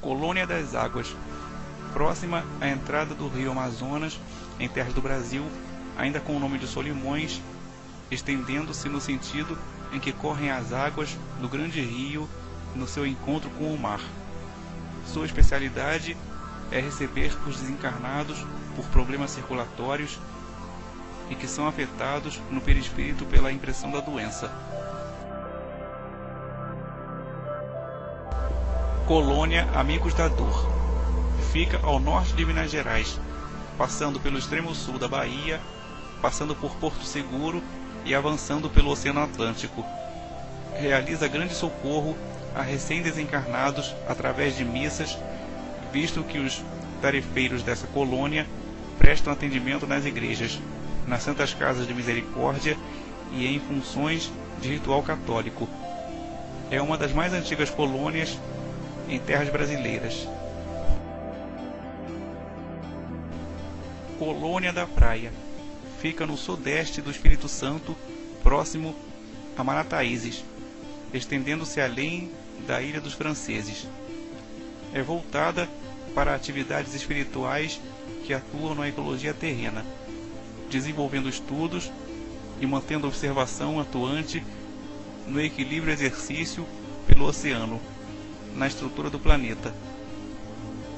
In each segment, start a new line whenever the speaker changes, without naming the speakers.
Colônia das Águas, próxima à entrada do rio Amazonas, em terras do Brasil, ainda com o nome de Solimões, estendendo-se no sentido em que correm as águas do grande rio no seu encontro com o mar. Sua especialidade é receber os desencarnados por problemas circulatórios e que são afetados no perispírito pela impressão da doença. Colônia Amigos da Dor. Fica ao norte de Minas Gerais, passando pelo extremo sul da Bahia, passando por Porto Seguro e avançando pelo Oceano Atlântico. Realiza grande socorro a recém-desencarnados através de missas, visto que os tarefeiros dessa colônia prestam atendimento nas igrejas, nas Santas Casas de Misericórdia e em funções de ritual católico. É uma das mais antigas colônias em terras brasileiras. Colônia da Praia. Fica no sudeste do Espírito Santo, próximo a Marataízes, estendendo-se além da Ilha dos Franceses. É voltada para atividades espirituais que atuam na ecologia terrena, desenvolvendo estudos e mantendo observação atuante no equilíbrio exercício pelo oceano, na estrutura do planeta.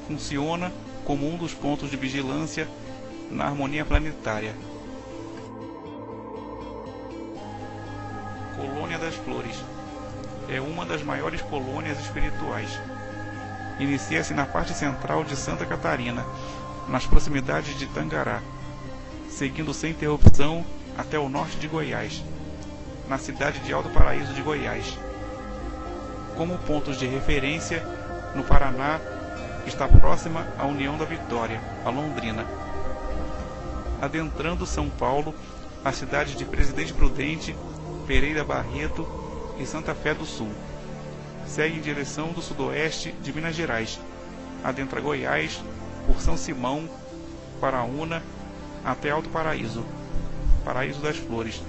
Funciona como um dos pontos de vigilância na harmonia planetária. Colônia das Flores. É uma das maiores colônias espirituais. Inicia-se na parte central de Santa Catarina, nas proximidades de Tangará, seguindo sem interrupção até o norte de Goiás, na cidade de Alto Paraíso de Goiás. Como pontos de referência, no Paraná, está próxima à União da Vitória, a Londrina. Adentrando São Paulo, a cidade de Presidente Prudente, Pereira Barreto e Santa Fé do Sul. Segue em direção do sudoeste de Minas Gerais, adentra Goiás, por São Simão, Paraúna, até Alto Paraíso, Paraíso das Flores.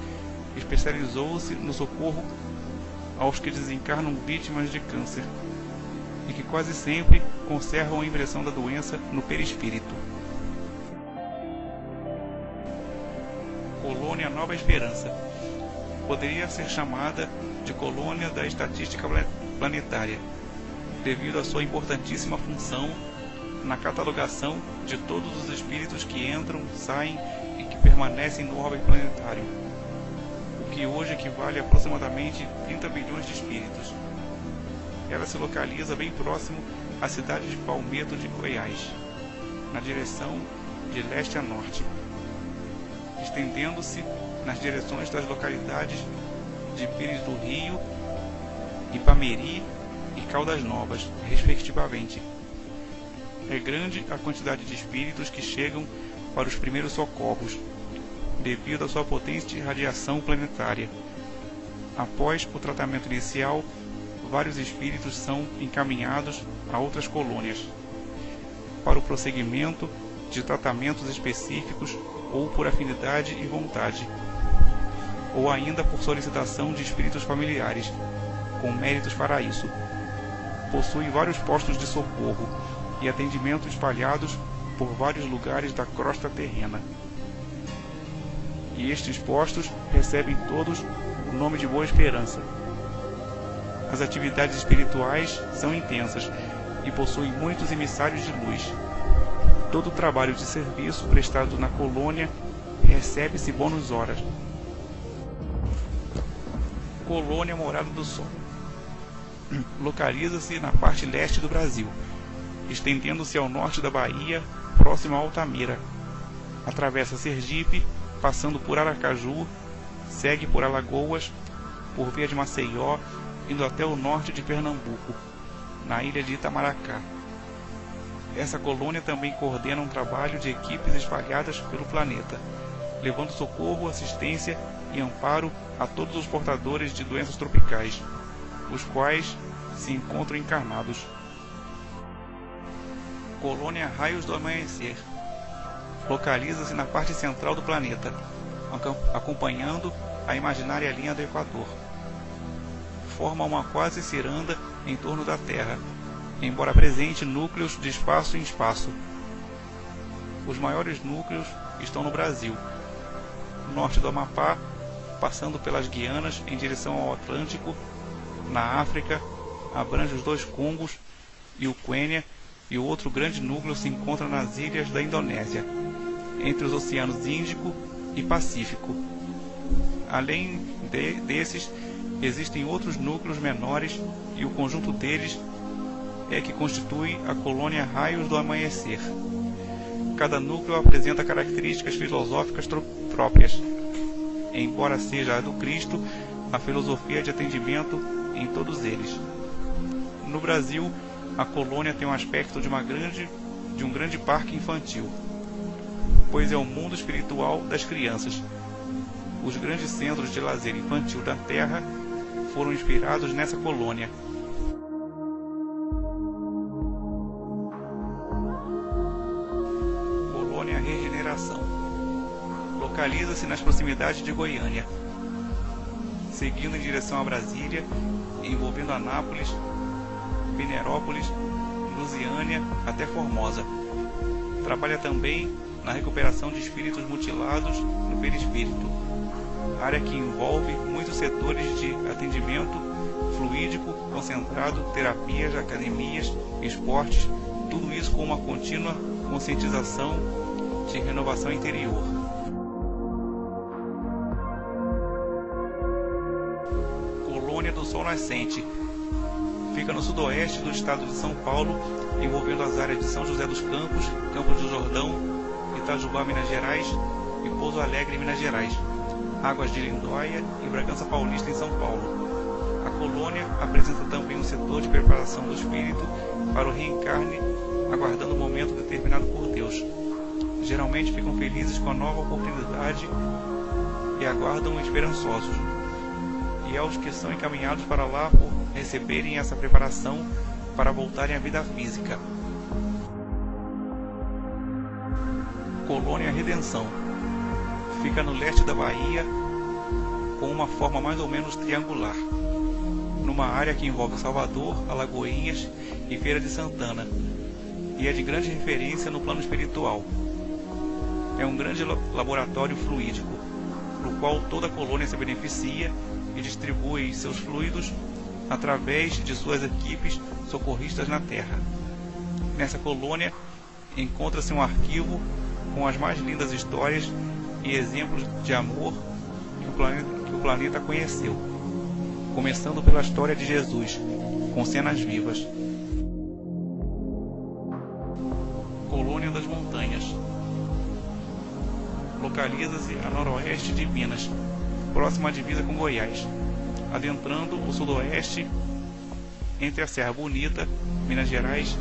Especializou-se no socorro aos que desencarnam vítimas de câncer e que quase sempre conservam a impressão da doença no perispírito. Colônia Nova Esperança. Poderia ser chamada de Colônia da Estatística Planetária, devido à sua importantíssima função na catalogação de todos os espíritos que entram, saem e que permanecem no orbe planetário, o que hoje equivale a aproximadamente 30 bilhões de espíritos. Ela se localiza bem próximo à cidade de Palmetto de Goiás, na direção de leste a norte, estendendo-se nas direções das localidades de Pires do Rio, Ipameri e Caldas Novas, respectivamente. É grande a quantidade de espíritos que chegam para os primeiros socorros, devido à sua potente radiação planetária. Após o tratamento inicial, vários espíritos são encaminhados a outras colônias, para o prosseguimento de tratamentos específicos ou por afinidade e vontade, ou ainda por solicitação de espíritos familiares, com méritos para isso. Possui vários postos de socorro e atendimento espalhados por vários lugares da crosta terrena. E estes postos recebem todos o nome de Boa Esperança. As atividades espirituais são intensas e possuem muitos emissários de luz. Todo o trabalho de serviço prestado na colônia recebe-se bônus horas. Colônia Morada do Sol. Localiza-se na parte leste do Brasil, estendendo-se ao norte da Bahia, próximo a Altamira. Atravessa Sergipe, passando por Aracaju, segue por Alagoas, por via de Maceió, indo até o norte de Pernambuco, na ilha de Itamaracá. Essa colônia também coordena um trabalho de equipes espalhadas pelo planeta, levando socorro, assistência e amparo a todos os portadores de doenças tropicais, os quais se encontram encarnados. Colônia Raios do Amanhecer. Localiza-se na parte central do planeta, acompanhando a imaginária linha do Equador. Forma uma quase ciranda em torno da Terra, embora apresente núcleos de espaço em espaço. Os maiores núcleos estão no Brasil, norte do Amapá, passando pelas Guianas em direção ao Atlântico. Na África, abrange os 2 Congos e o Quênia, e o outro grande núcleo se encontra nas ilhas da Indonésia, entre os oceanos Índico e Pacífico. Além desses, existem outros núcleos menores, e o conjunto deles é que constitui a colônia Raios do Amanhecer. Cada núcleo apresenta características filosóficas próprias, embora seja a do Cristo a filosofia de atendimento em todos eles. No Brasil, a colônia tem um aspecto de um grande parque infantil, pois é o mundo espiritual das crianças. Os grandes centros de lazer infantil da Terra foram inspirados nessa colônia. Colônia Regeneração. Localiza-se nas proximidades de Goiânia, seguindo em direção a Brasília, envolvendo Anápolis, Pinerópolis, Lusiânia até Formosa. Trabalha também na recuperação de espíritos mutilados no perispírito, área que envolve muitos setores de atendimento fluídico, concentrado, terapias, academias, esportes, tudo isso com uma contínua conscientização de renovação interior. Colônia do Sol Nascente. Fica no sudoeste do estado de São Paulo, envolvendo as áreas de São José dos Campos, Campos do Jordão, Itajubá, Minas Gerais e Pouso Alegre, Minas Gerais, Águas de Lindóia e Bragança Paulista, em São Paulo. A colônia apresenta também um setor de preparação do espírito para o reencarne, aguardando o momento determinado por Deus. Geralmente ficam felizes com a nova oportunidade e aguardam esperançosos. E aos que são encaminhados para lá por receberem essa preparação para voltarem à vida física. Colônia Redenção. Fica no leste da Bahia, com uma forma mais ou menos triangular, numa área que envolve Salvador, Alagoinhas e Feira de Santana, e é de grande referência no plano espiritual. É um grande laboratório fluídico, no qual toda a colônia se beneficia e distribui seus fluidos através de suas equipes socorristas na Terra. Nessa colônia encontra-se um arquivo com as mais lindas histórias e exemplos de amor que o planeta conheceu, começando pela história de Jesus, com cenas vivas. Colônia das Montanhas. Localiza-se a noroeste de Minas, próxima à divisa com Goiás, adentrando o sudoeste entre a Serra Bonita, Minas Gerais,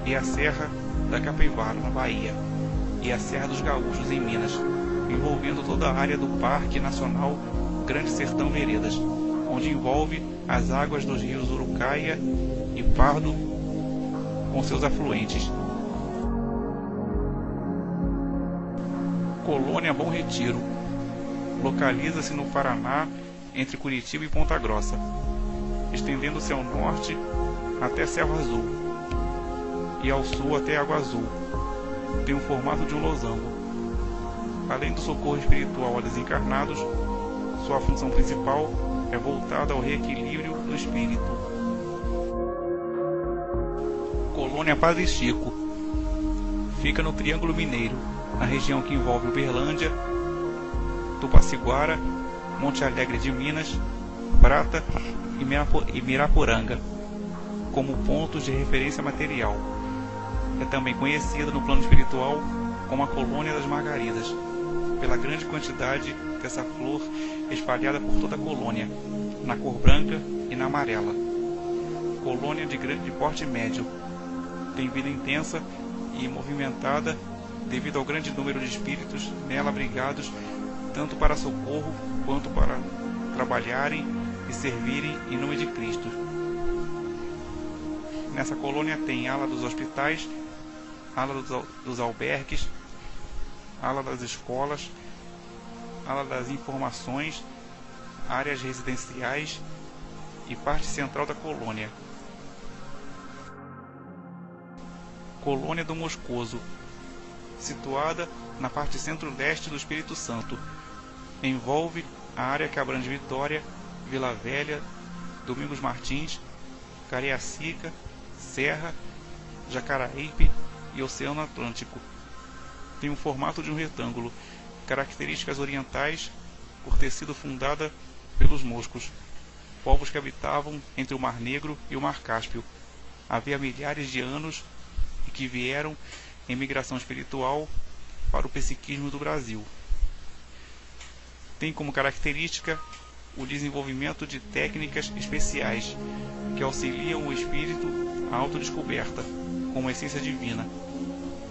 e a Serra da Capivara, na Bahia, e a Serra dos Gaúchos, em Minas, envolvendo toda a área do Parque Nacional Grande Sertão Veredas, onde envolve as águas dos rios Urucaia e Pardo com seus afluentes. Colônia Bom Retiro. Localiza-se no Paraná, entre Curitiba e Ponta Grossa, estendendo-se ao norte até Serra Azul e ao sul até Água Azul. Tem o formato de um losango. Além do socorro espiritual a desencarnados, sua função principal é voltada ao reequilíbrio do espírito. Colônia Padre Chico. Fica no Triângulo Mineiro, na região que envolve Uberlândia, Tupaciguara, Monte Alegre de Minas, Prata e Miraporanga, como pontos de referência material. É também conhecida no plano espiritual como a Colônia das Margaridas, pela grande quantidade dessa flor espalhada por toda a colônia, na cor branca e na amarela. Colônia de porte médio. Tem vida intensa e movimentada devido ao grande número de espíritos nela abrigados, tanto para socorro quanto para trabalharem e servirem em nome de Cristo. Nessa colônia tem ala dos hospitais, ala dos albergues, ala das escolas, ala das informações, áreas residenciais e parte central da colônia. Colônia do Moscoso, situada na parte centro-leste do Espírito Santo. Envolve a área que abrange Vitória, Vila Velha, Domingos Martins, Cariacica, Serra, Jacaraípe e Oceano Atlântico. Tem o formato de um retângulo, características orientais por ter sido fundada pelos moscos, povos que habitavam entre o Mar Negro e o Mar Cáspio havia milhares de anos e que vieram em migração espiritual para o psiquismo do Brasil. Tem como característica o desenvolvimento de técnicas especiais que auxiliam o espírito à autodescoberta como essência divina.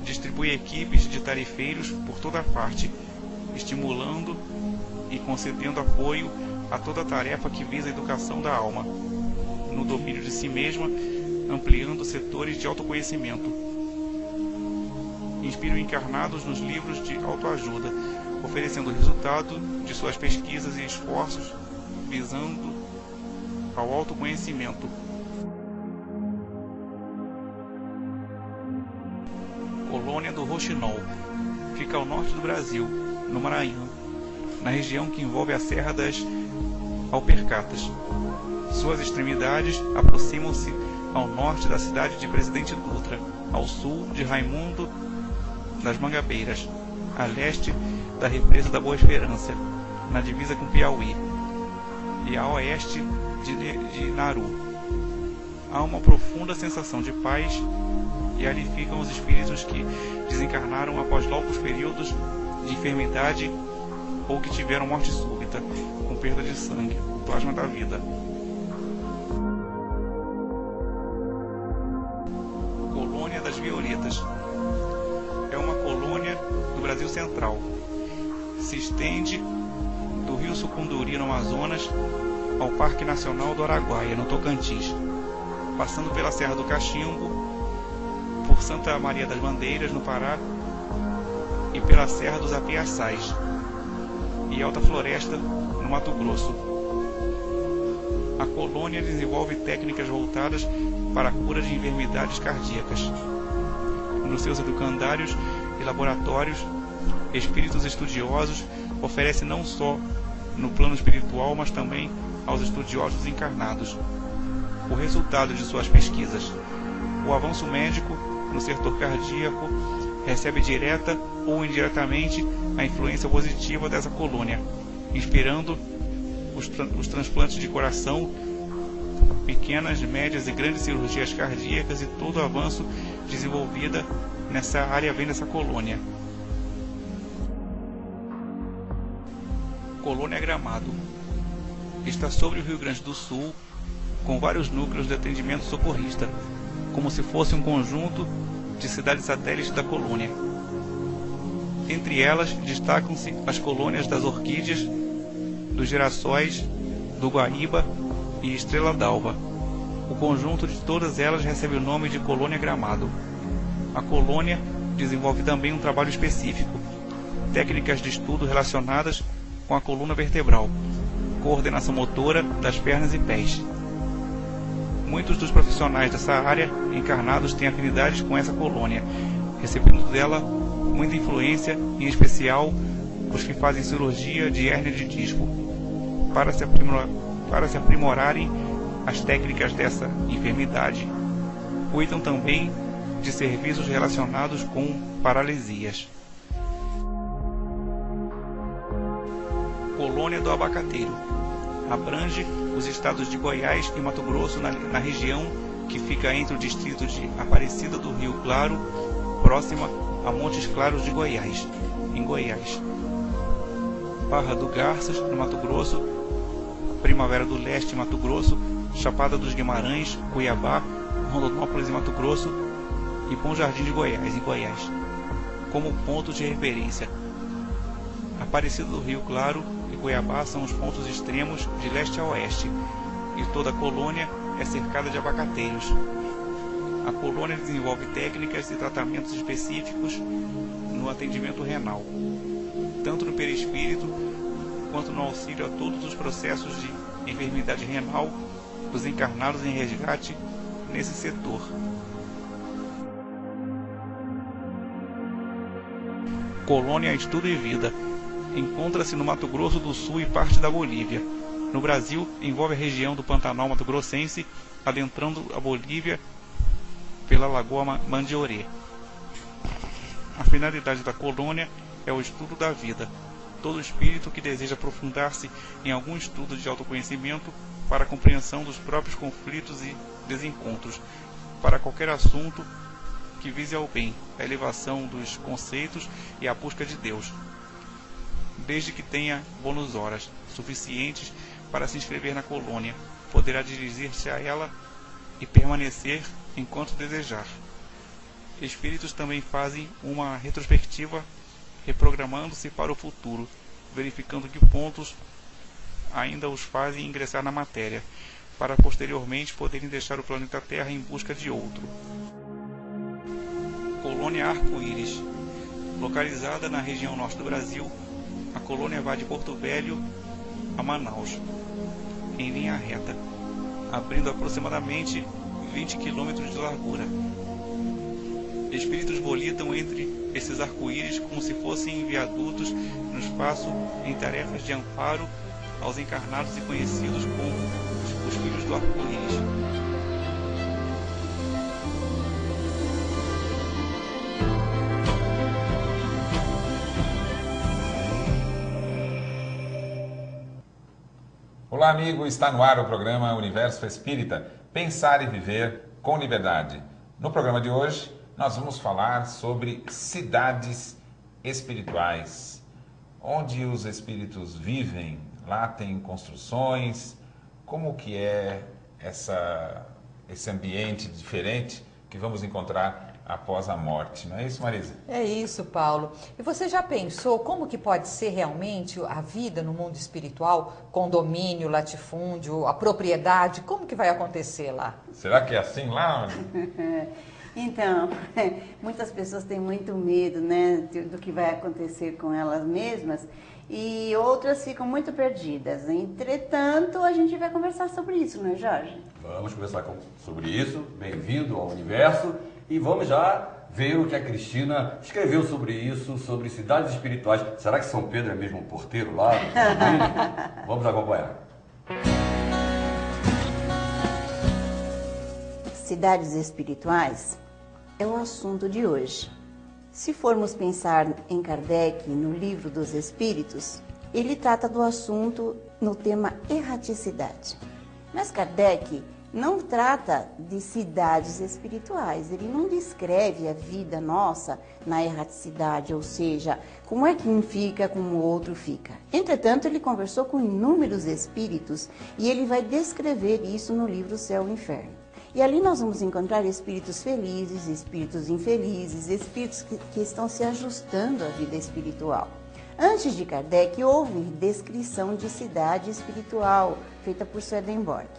Distribui equipes de tarefeiros por toda parte, estimulando e concedendo apoio a toda tarefa que visa a educação da alma, no domínio de si mesma, ampliando setores de autoconhecimento. Inspiram encarnados nos livros de autoajuda, oferecendo o resultado de suas pesquisas e esforços visando ao autoconhecimento. Colônia do Roxinol. Fica ao norte do Brasil, no Maranhão, na região que envolve a Serra das Alpercatas. Suas extremidades aproximam-se ao norte da cidade de Presidente Dutra, ao sul de Raimundo das Mangabeiras, a leste da represa da Boa Esperança, na divisa com Piauí, e a oeste de Naru. Há uma profunda sensação de paz e ali ficam os espíritos que desencarnaram após longos períodos de enfermidade ou que tiveram morte súbita, com perda de sangue, o plasma da vida. Colônia das Violetas. É uma colônia do Brasil Central. Se estende do rio Sucunduri, no Amazonas, ao Parque Nacional do Araguaia, no Tocantins, passando pela Serra do Cachimbo, por Santa Maria das Bandeiras, no Pará, e pela Serra dos Apiaçais e Alta Floresta, no Mato Grosso. A colônia desenvolve técnicas voltadas para a cura de enfermidades cardíacas. Nos seus educandários e laboratórios, espíritos estudiosos oferecem não só no plano espiritual, mas também aos estudiosos encarnados o resultado de suas pesquisas. O avanço médico no setor cardíaco recebe direta ou indiretamente a influência positiva dessa colônia, inspirando os transplantes de coração, pequenas, médias e grandes cirurgias cardíacas, e todo o avanço desenvolvido nessa área vem dessa colônia. Colônia Gramado. Está sobre o Rio Grande do Sul, com vários núcleos de atendimento socorrista, como se fosse um conjunto de cidades satélites da colônia. Entre elas destacam-se as colônias das orquídeas, dos girassóis, do Guaíba e Estrela d'Alva. O conjunto de todas elas recebe o nome de Colônia Gramado. A colônia desenvolve também um trabalho específico, técnicas de estudo relacionadas com a coluna vertebral, coordenação motora das pernas e pés. Muitos dos profissionais dessa área encarnados têm afinidades com essa colônia, recebendo dela muita influência, em especial os que fazem cirurgia de hérnia de disco, para se aprimorarem as técnicas dessa enfermidade. Cuidam também de serviços relacionados com paralisias. Colônia do Abacateiro. Abrange os estados de Goiás e Mato Grosso na região que fica entre o distrito de Aparecida do Rio Claro, próxima a Montes Claros de Goiás, em Goiás. Barra do Garças, no Mato Grosso, Primavera do Leste, Mato Grosso, Chapada dos Guimarães, Cuiabá, Rondonópolis e Mato Grosso, e Bom Jardim de Goiás, em Goiás, como ponto de referência. Aparecida do Rio Claro e Cuiabá são os pontos extremos de leste a oeste, e toda a colônia é cercada de abacateiros. A colônia desenvolve técnicas e tratamentos específicos no atendimento renal, tanto no perispírito quanto no auxílio a todos os processos de enfermidade renal dos encarnados em resgate nesse setor. Colônia Estudo e Vida. Encontra-se no Mato Grosso do Sul e parte da Bolívia. No Brasil, envolve a região do Pantanal Mato Grossense, adentrando a Bolívia pela Lagoa Mandioré. A finalidade da colônia é o estudo da vida. Todo espírito que deseja aprofundar-se em algum estudo de autoconhecimento para a compreensão dos próprios conflitos e desencontros, para qualquer assunto que vise ao bem, a elevação dos conceitos e a busca de Deus, desde que tenha bônus horas suficientes para se inscrever na colônia, poderá dirigir-se a ela e permanecer enquanto desejar. Espíritos também fazem uma retrospectiva, reprogramando-se para o futuro, verificando que pontos ainda os fazem ingressar na matéria, para posteriormente poderem deixar o planeta Terra em busca de outro. Colônia Arco-Íris. Localizada na região norte do Brasil, a colônia vai de Porto Velho a Manaus, em linha reta, abrindo aproximadamente 20 km de largura. Espíritos volitam entre esses arco-íris como se fossem viadutos no espaço em tarefas de amparo aos encarnados e conhecidos como os filhos do arco-íris.
Olá, amigo, está no ar o programa Universo Espírita, Pensar e Viver com Liberdade. No programa de hoje, nós vamos falar sobre cidades espirituais, onde os espíritos vivem. Lá tem construções, como que é esse ambiente diferente que vamos encontrar após a morte, não é isso, Marisa?
É isso, Paulo. E você já pensou como que pode ser realmente a vida no mundo espiritual? Condomínio, latifúndio, a propriedade, como que vai acontecer lá?
Será que é assim lá?
Então, muitas pessoas têm muito medo, né, do que vai acontecer com elas mesmas e outras ficam muito perdidas. Entretanto, a gente vai conversar sobre isso, não é, Jorge?
Vamos conversar sobre isso. Bem-vindo ao Universo e vamos já ver o que a Cristina escreveu sobre isso, sobre cidades espirituais. Será que São Pedro é mesmo um porteiro lá? Vamos acompanhar.
Cidades espirituais é o assunto de hoje. Se formos pensar em Kardec, no Livro dos Espíritos, ele trata do assunto no tema erraticidade. Mas Kardec não trata de cidades espirituais, ele não descreve a vida nossa na erraticidade, ou seja, como é que um fica, como o outro fica. Entretanto, ele conversou com inúmeros espíritos e ele vai descrever isso no livro Céu e Inferno. E ali nós vamos encontrar espíritos felizes, espíritos infelizes, espíritos que estão se ajustando à vida espiritual. Antes de Kardec, houve descrição de cidade espiritual, feita por Swedenborg.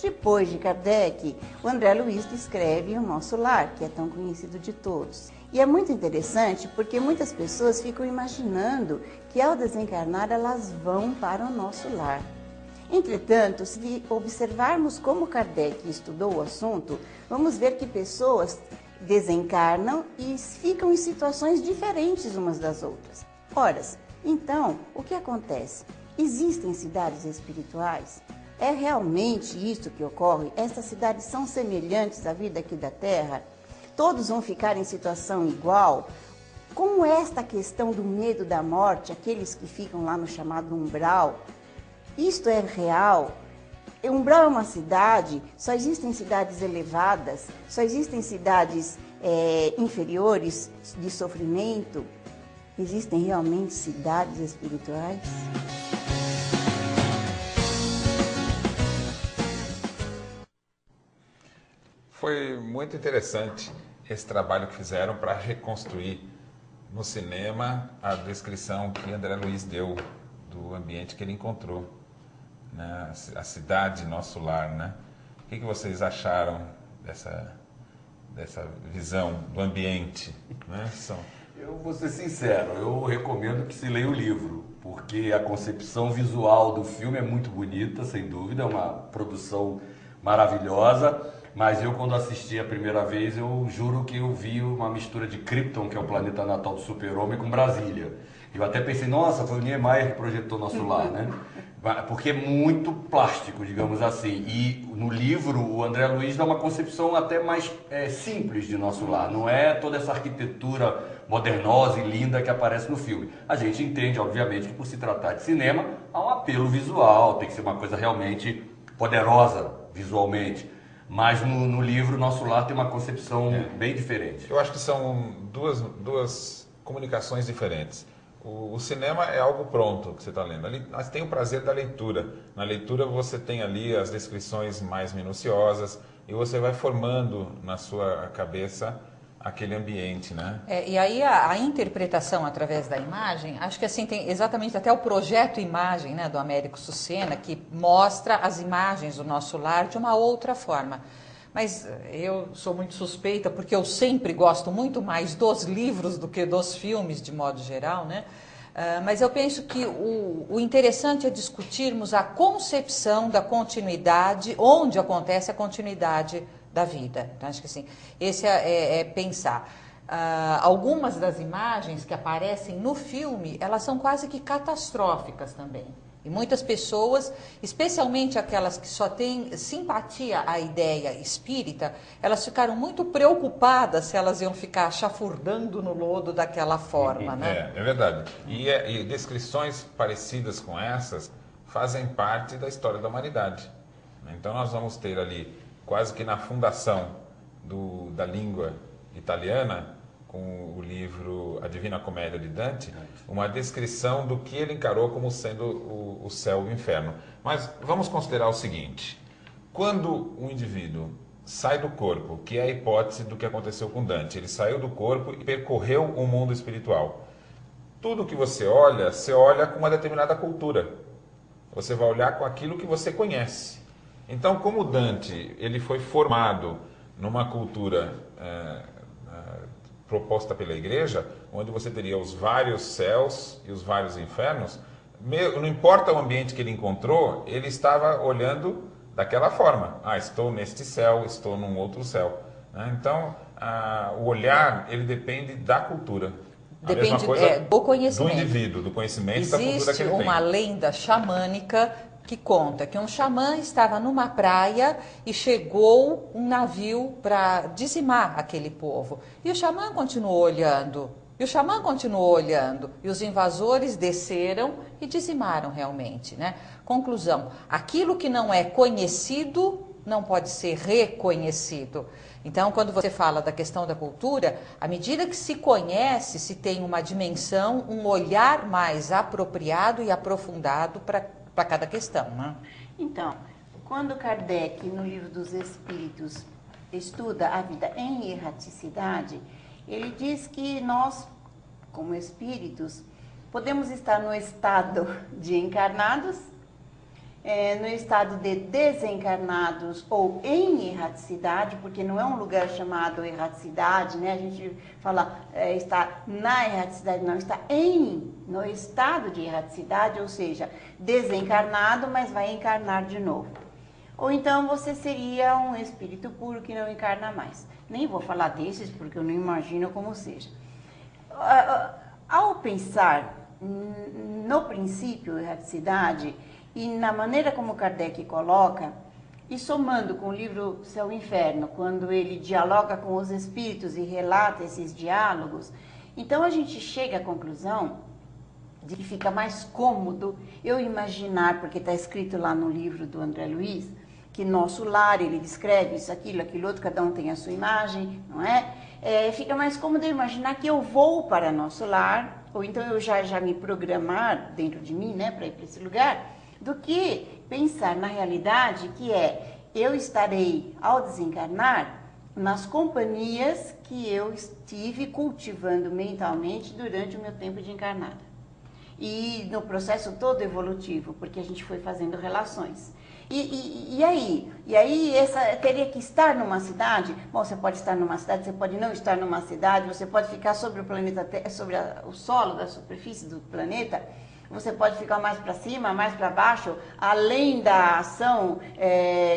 Depois de Kardec, o André Luiz descreve o Nosso Lar, que é tão conhecido de todos. E é muito interessante porque muitas pessoas ficam imaginando que ao desencarnar elas vão para o nosso lar. Entretanto, se observarmos como Kardec estudou o assunto, vamos ver que pessoas desencarnam e ficam em situações diferentes umas das outras. Ora, então, o que acontece? Existem cidades espirituais? É realmente isso que ocorre? Essas cidades são semelhantes à vida aqui da Terra? Todos vão ficar em situação igual? Como é esta questão do medo da morte, aqueles que ficam lá no chamado umbral? Isto é real? Umbral é uma cidade, só existem cidades elevadas, só existem cidades inferiores de sofrimento. Existem realmente cidades espirituais?
Foi muito interessante esse trabalho que fizeram para reconstruir no cinema a descrição que André Luiz deu do ambiente que ele encontrou, né? A cidade, nosso lar, né? O que vocês acharam dessa visão do ambiente, né?
Eu vou ser sincero, eu recomendo que se leia o livro, porque a concepção visual do filme é muito bonita, sem dúvida, é uma produção maravilhosa, mas eu quando assisti a primeira vez, eu juro que eu vi uma mistura de Krypton, que é o planeta natal do Super-Homem, com Brasília. Eu até pensei, nossa, foi o Niemeyer que projetou Nosso Lar, né? Porque é muito plástico, digamos assim. E no livro, o André Luiz dá uma concepção até mais simples de Nosso Lar. Não é toda essa arquitetura modernosa e linda que aparece no filme. A gente entende, obviamente, que por se tratar de cinema, há um apelo visual, tem que ser uma coisa realmente poderosa visualmente. Mas no livro, Nosso Lar tem uma concepção bem diferente.
Eu acho que são duas comunicações diferentes. O cinema é algo pronto que você está lendo. Ali, mas tem o prazer da leitura. Na leitura você tem ali as descrições mais minuciosas e você vai formando na sua cabeça aquele ambiente, né?
E aí a interpretação através da imagem, acho que assim tem exatamente até o projeto Imagem, né, do Américo Sucena, que mostra as imagens do Nosso Lar de uma outra forma. Mas eu sou muito suspeita, porque eu sempre gosto muito mais dos livros do que dos filmes, de modo geral, né? Mas eu penso que o interessante é discutirmos a concepção da continuidade, onde acontece a continuidade da vida. Então, acho que assim, esse é pensar. Algumas das imagens que aparecem no filme, elas são quase que catastróficas também. E muitas pessoas, especialmente aquelas que só têm simpatia à ideia espírita, elas ficaram muito preocupadas se elas iam ficar chafurdando no lodo daquela forma, né?
É verdade. E descrições parecidas com essas fazem parte da história da humanidade. Então nós vamos ter ali, quase que na fundação da língua italiana, com o livro A Divina Comédia de Dante, uma descrição do que ele encarou como sendo o céu e o inferno. Mas vamos considerar o seguinte: quando um indivíduo sai do corpo, que é a hipótese do que aconteceu com Dante, ele saiu do corpo e percorreu o mundo espiritual. Tudo que você olha com uma determinada cultura. Você vai olhar com aquilo que você conhece. Então, como Dante ele foi formado numa cultura proposta pela igreja, onde você teria os vários céus e os vários infernos, não importa o ambiente que ele encontrou, ele estava olhando daquela forma. Estou neste céu, estou num outro céu. Então, o olhar, ele depende da cultura.
Depende do conhecimento.
Do indivíduo, do conhecimento, da cultura que ele tem.
Existe uma lenda xamânica que conta que um xamã estava numa praia e chegou um navio para dizimar aquele povo. E o xamã continuou olhando, e os invasores desceram e dizimaram realmente, né? Conclusão: aquilo que não é conhecido não pode ser reconhecido. Então, quando você fala da questão da cultura, à medida que se conhece, se tem uma dimensão, um olhar mais apropriado e aprofundado para cada questão, né?
Então, quando Kardec, no Livro dos Espíritos, estuda a vida em erraticidade, ele diz que nós, como espíritos, podemos estar no estado de encarnados, no estado de desencarnados ou em erraticidade, porque não é um lugar chamado erraticidade, né? A gente fala está na erraticidade, não, está no estado de erraticidade, ou seja, desencarnado, mas vai encarnar de novo. Ou então você seria um espírito puro que não encarna mais. Nem vou falar desses, porque eu não imagino como seja. Ao pensar no princípio erraticidade, e na maneira como Kardec coloca, e somando com o livro Céu e Inferno, quando ele dialoga com os espíritos e relata esses diálogos, então a gente chega à conclusão de que fica mais cômodo eu imaginar, porque está escrito lá no livro do André Luiz, que nosso lar, ele descreve isso, aquilo outro, cada um tem a sua imagem, não é? Fica mais cômodo eu imaginar que eu vou para nosso lar, ou então eu já me programar dentro de mim, né, para ir para esse lugar, do que pensar na realidade que eu estarei, ao desencarnar, nas companhias que eu estive cultivando mentalmente durante o meu tempo de encarnada. E no processo todo evolutivo, porque a gente foi fazendo relações. E aí teria que estar numa cidade? Bom, você pode estar numa cidade, você pode não estar numa cidade, você pode ficar sobre o planeta, sobre o solo da superfície do planeta, você pode ficar mais para cima, mais para baixo, além da ação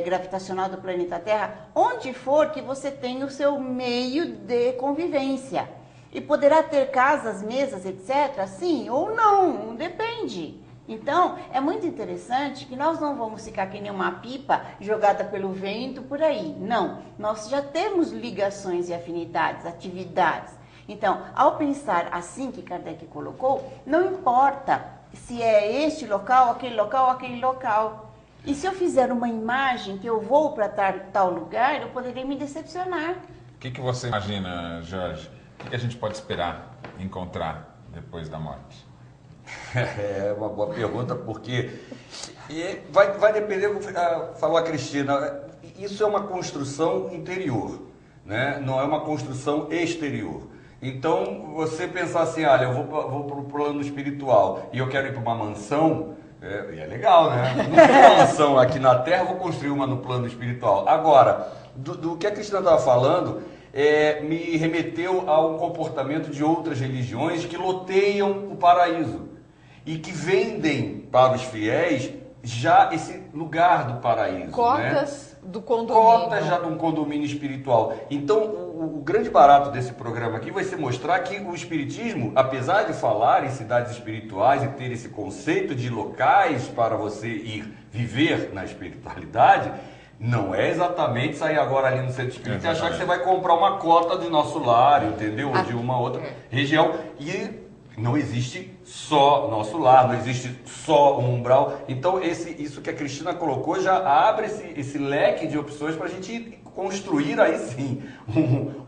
gravitacional do planeta Terra, onde for que você tem o seu meio de convivência. E poderá ter casas, mesas, etc., sim ou não, depende. Então, é muito interessante que nós não vamos ficar que nem uma pipa jogada pelo vento por aí. Não, nós já temos ligações e afinidades, atividades. Então, ao pensar assim que Kardec colocou, não importa se é este local, aquele local, aquele local. E se eu fizer uma imagem que eu vou para tal lugar, eu poderia me decepcionar.
O que você imagina, Jorge? O que a gente pode esperar encontrar depois da morte?
É uma boa pergunta, porque vai depender, falou a Cristina, isso é uma construção interior, né? Não é uma construção exterior. Então, você pensar assim, olha, eu vou para o plano espiritual e eu quero ir para uma mansão, é legal, né? Não tem uma mansão aqui na Terra, vou construir uma no plano espiritual. Agora, do que a Cristina estava falando, me remeteu a um comportamento de outras religiões que loteiam o paraíso e que vendem para os fiéis já esse lugar do paraíso.
Cotas, né? Do condomínio.
Cotas já de um condomínio espiritual. Então, o grande barato desse programa aqui vai ser mostrar que o Espiritismo, apesar de falar em cidades espirituais e ter esse conceito de locais para você ir viver na espiritualidade, não é exatamente sair agora ali no centro espírita e achar que você vai comprar uma cota de nosso lar, entendeu? Ou de uma outra região. E não existe só nosso lar, não existe só um umbral. Então, isso que a Cristina colocou já abre esse leque de opções para a gente construir aí sim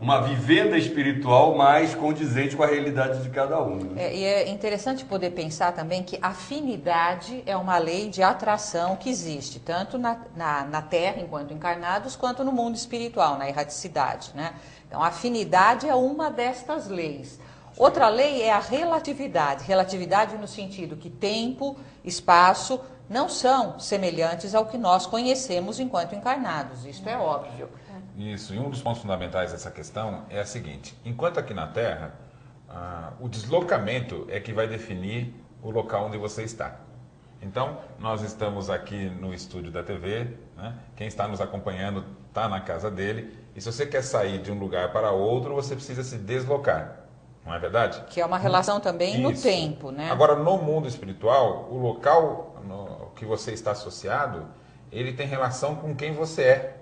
uma vivenda espiritual mais condizente com a realidade de cada um. Né?
E é interessante poder pensar também que afinidade é uma lei de atração que existe, tanto na Terra, enquanto encarnados, quanto no mundo espiritual, na erraticidade, né? Então, a afinidade é uma destas leis. Outra lei é a relatividade. Relatividade no sentido que tempo, espaço não são semelhantes ao que nós conhecemos enquanto encarnados. Isto é óbvio.
Isso. E um dos pontos fundamentais dessa questão é a seguinte. Enquanto aqui na Terra, o deslocamento é que vai definir o local onde você está. Então, nós estamos aqui no estúdio da TV, né? Quem está nos acompanhando está na casa dele. E se você quer sair de um lugar para outro, você precisa se deslocar. Não é verdade?
Que é uma relação também no tempo, né?
Agora, no mundo espiritual, o local no que você está associado, ele tem relação com quem você é,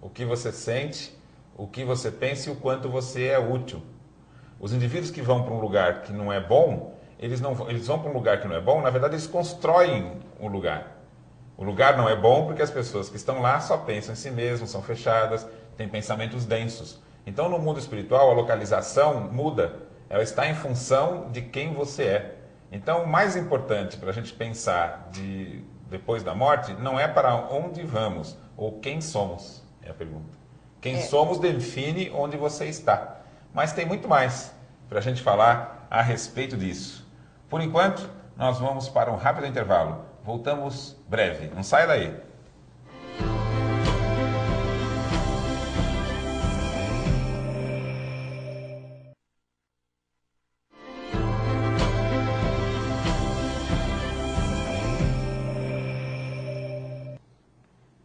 o que você sente, o que você pensa e o quanto você é útil. Os indivíduos que vão para um lugar que não é bom, eles vão para um lugar que não é bom, na verdade eles constroem um lugar. O lugar não é bom porque as pessoas que estão lá só pensam em si mesmos, são fechadas, têm pensamentos densos. Então, no mundo espiritual, a localização muda. Ela está em função de quem você é. Então, o mais importante para a gente pensar depois da morte não é para onde vamos ou quem somos, é a pergunta. Quem somos define onde você está. Mas tem muito mais para a gente falar a respeito disso. Por enquanto, nós vamos para um rápido intervalo. Voltamos breve. Não saia daí.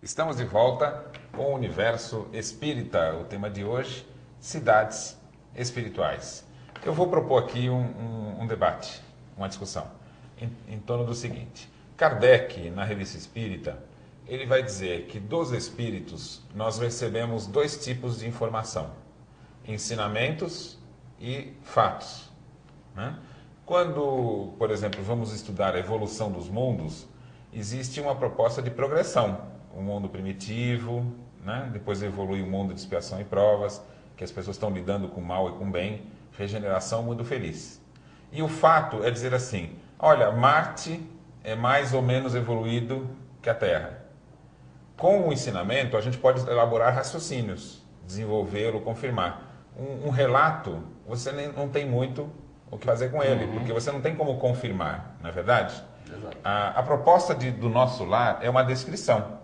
Estamos de volta com o Universo Espírita. O tema de hoje, cidades espirituais. Eu vou propor aqui um debate, uma discussão, em torno do seguinte. Kardec, na Revista Espírita, ele vai dizer que dos espíritos nós recebemos dois tipos de informação. Ensinamentos e fatos. Né? Quando, por exemplo, vamos estudar a evolução dos mundos, existe uma proposta de progressão. O mundo primitivo, né? Depois evolui o mundo de expiação e provas, que as pessoas estão lidando com o mal e com o bem, regeneração, mundo feliz. E o fato é dizer assim, olha, Marte é mais ou menos evoluído que a Terra. Com o ensinamento, a gente pode elaborar raciocínios, desenvolvê-lo, confirmar. Um relato, você não tem muito o que fazer com ele, porque você não tem como confirmar, não é verdade?
Exato.
A proposta do nosso lar é uma descrição.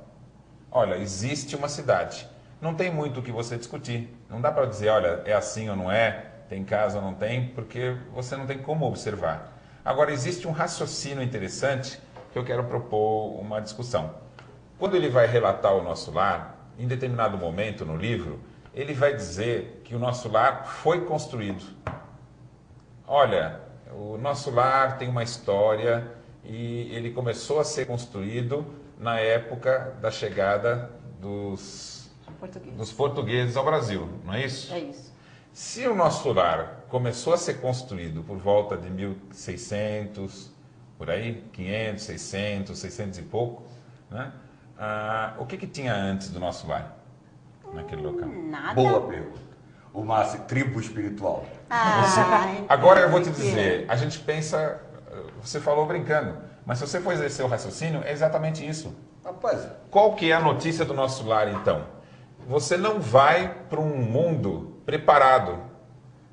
Olha, existe uma cidade. Não tem muito o que você discutir. Não dá para dizer, olha, é assim ou não é, tem casa ou não tem, porque você não tem como observar. Agora, existe um raciocínio interessante que eu quero propor uma discussão. Quando ele vai relatar o nosso lar, em determinado momento no livro, ele vai dizer que o nosso lar foi construído. Olha, o nosso lar tem uma história e ele começou a ser construído na época da chegada dos portugueses ao Brasil, não é isso?
É isso.
Se o nosso lar começou a ser construído por volta de 1600, por aí, 500, 600 e pouco, né? O que tinha antes do nosso lar, naquele local?
Nada.
Boa pergunta. Uma tribo espiritual.
Agora eu vou te dizer, a gente pensa, você falou brincando, mas se você for exercer o raciocínio, é exatamente isso.
Rapaz,
Qual que é a notícia do nosso lar, então? Você não vai para um mundo preparado,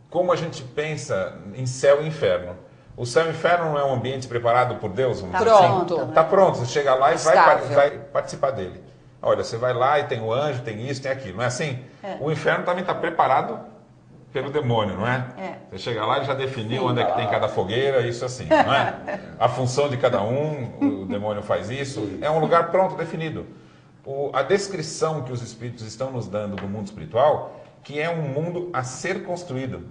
como a gente pensa em céu e inferno. O céu e inferno não é um ambiente preparado por Deus?
Tá pronto.
Está pronto, você chega lá e vai
Estável.
participar dele. Olha, você vai lá e tem o anjo, tem isso, tem aquilo, não é assim?
É.
O inferno também está preparado pelo demônio, não é?
É.
Você chega lá e já definiu onde é que tem cada fogueira, isso assim, não é? A função de cada um, o demônio faz isso, é um lugar pronto, definido. A descrição que os espíritos estão nos dando do mundo espiritual, que é um mundo a ser construído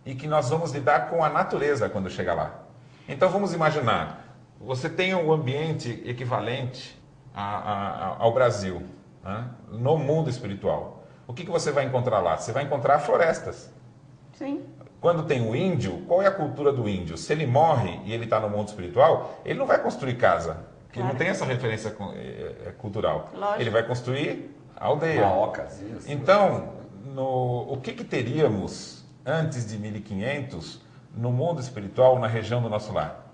e que nós vamos lidar com a natureza quando chegar lá. Então vamos imaginar, você tem um ambiente equivalente ao Brasil, né? No mundo espiritual. O que você vai encontrar lá? Você vai encontrar florestas.
Sim.
Quando tem o índio, qual é a cultura do índio? Se ele morre e ele está no mundo espiritual, ele não vai construir casa, porque ele não tem essa referência cultural.
Lógico.
Ele vai construir aldeia.
uma ocasião.
Então, o que teríamos antes de 1500 no mundo espiritual, na região do nosso lar?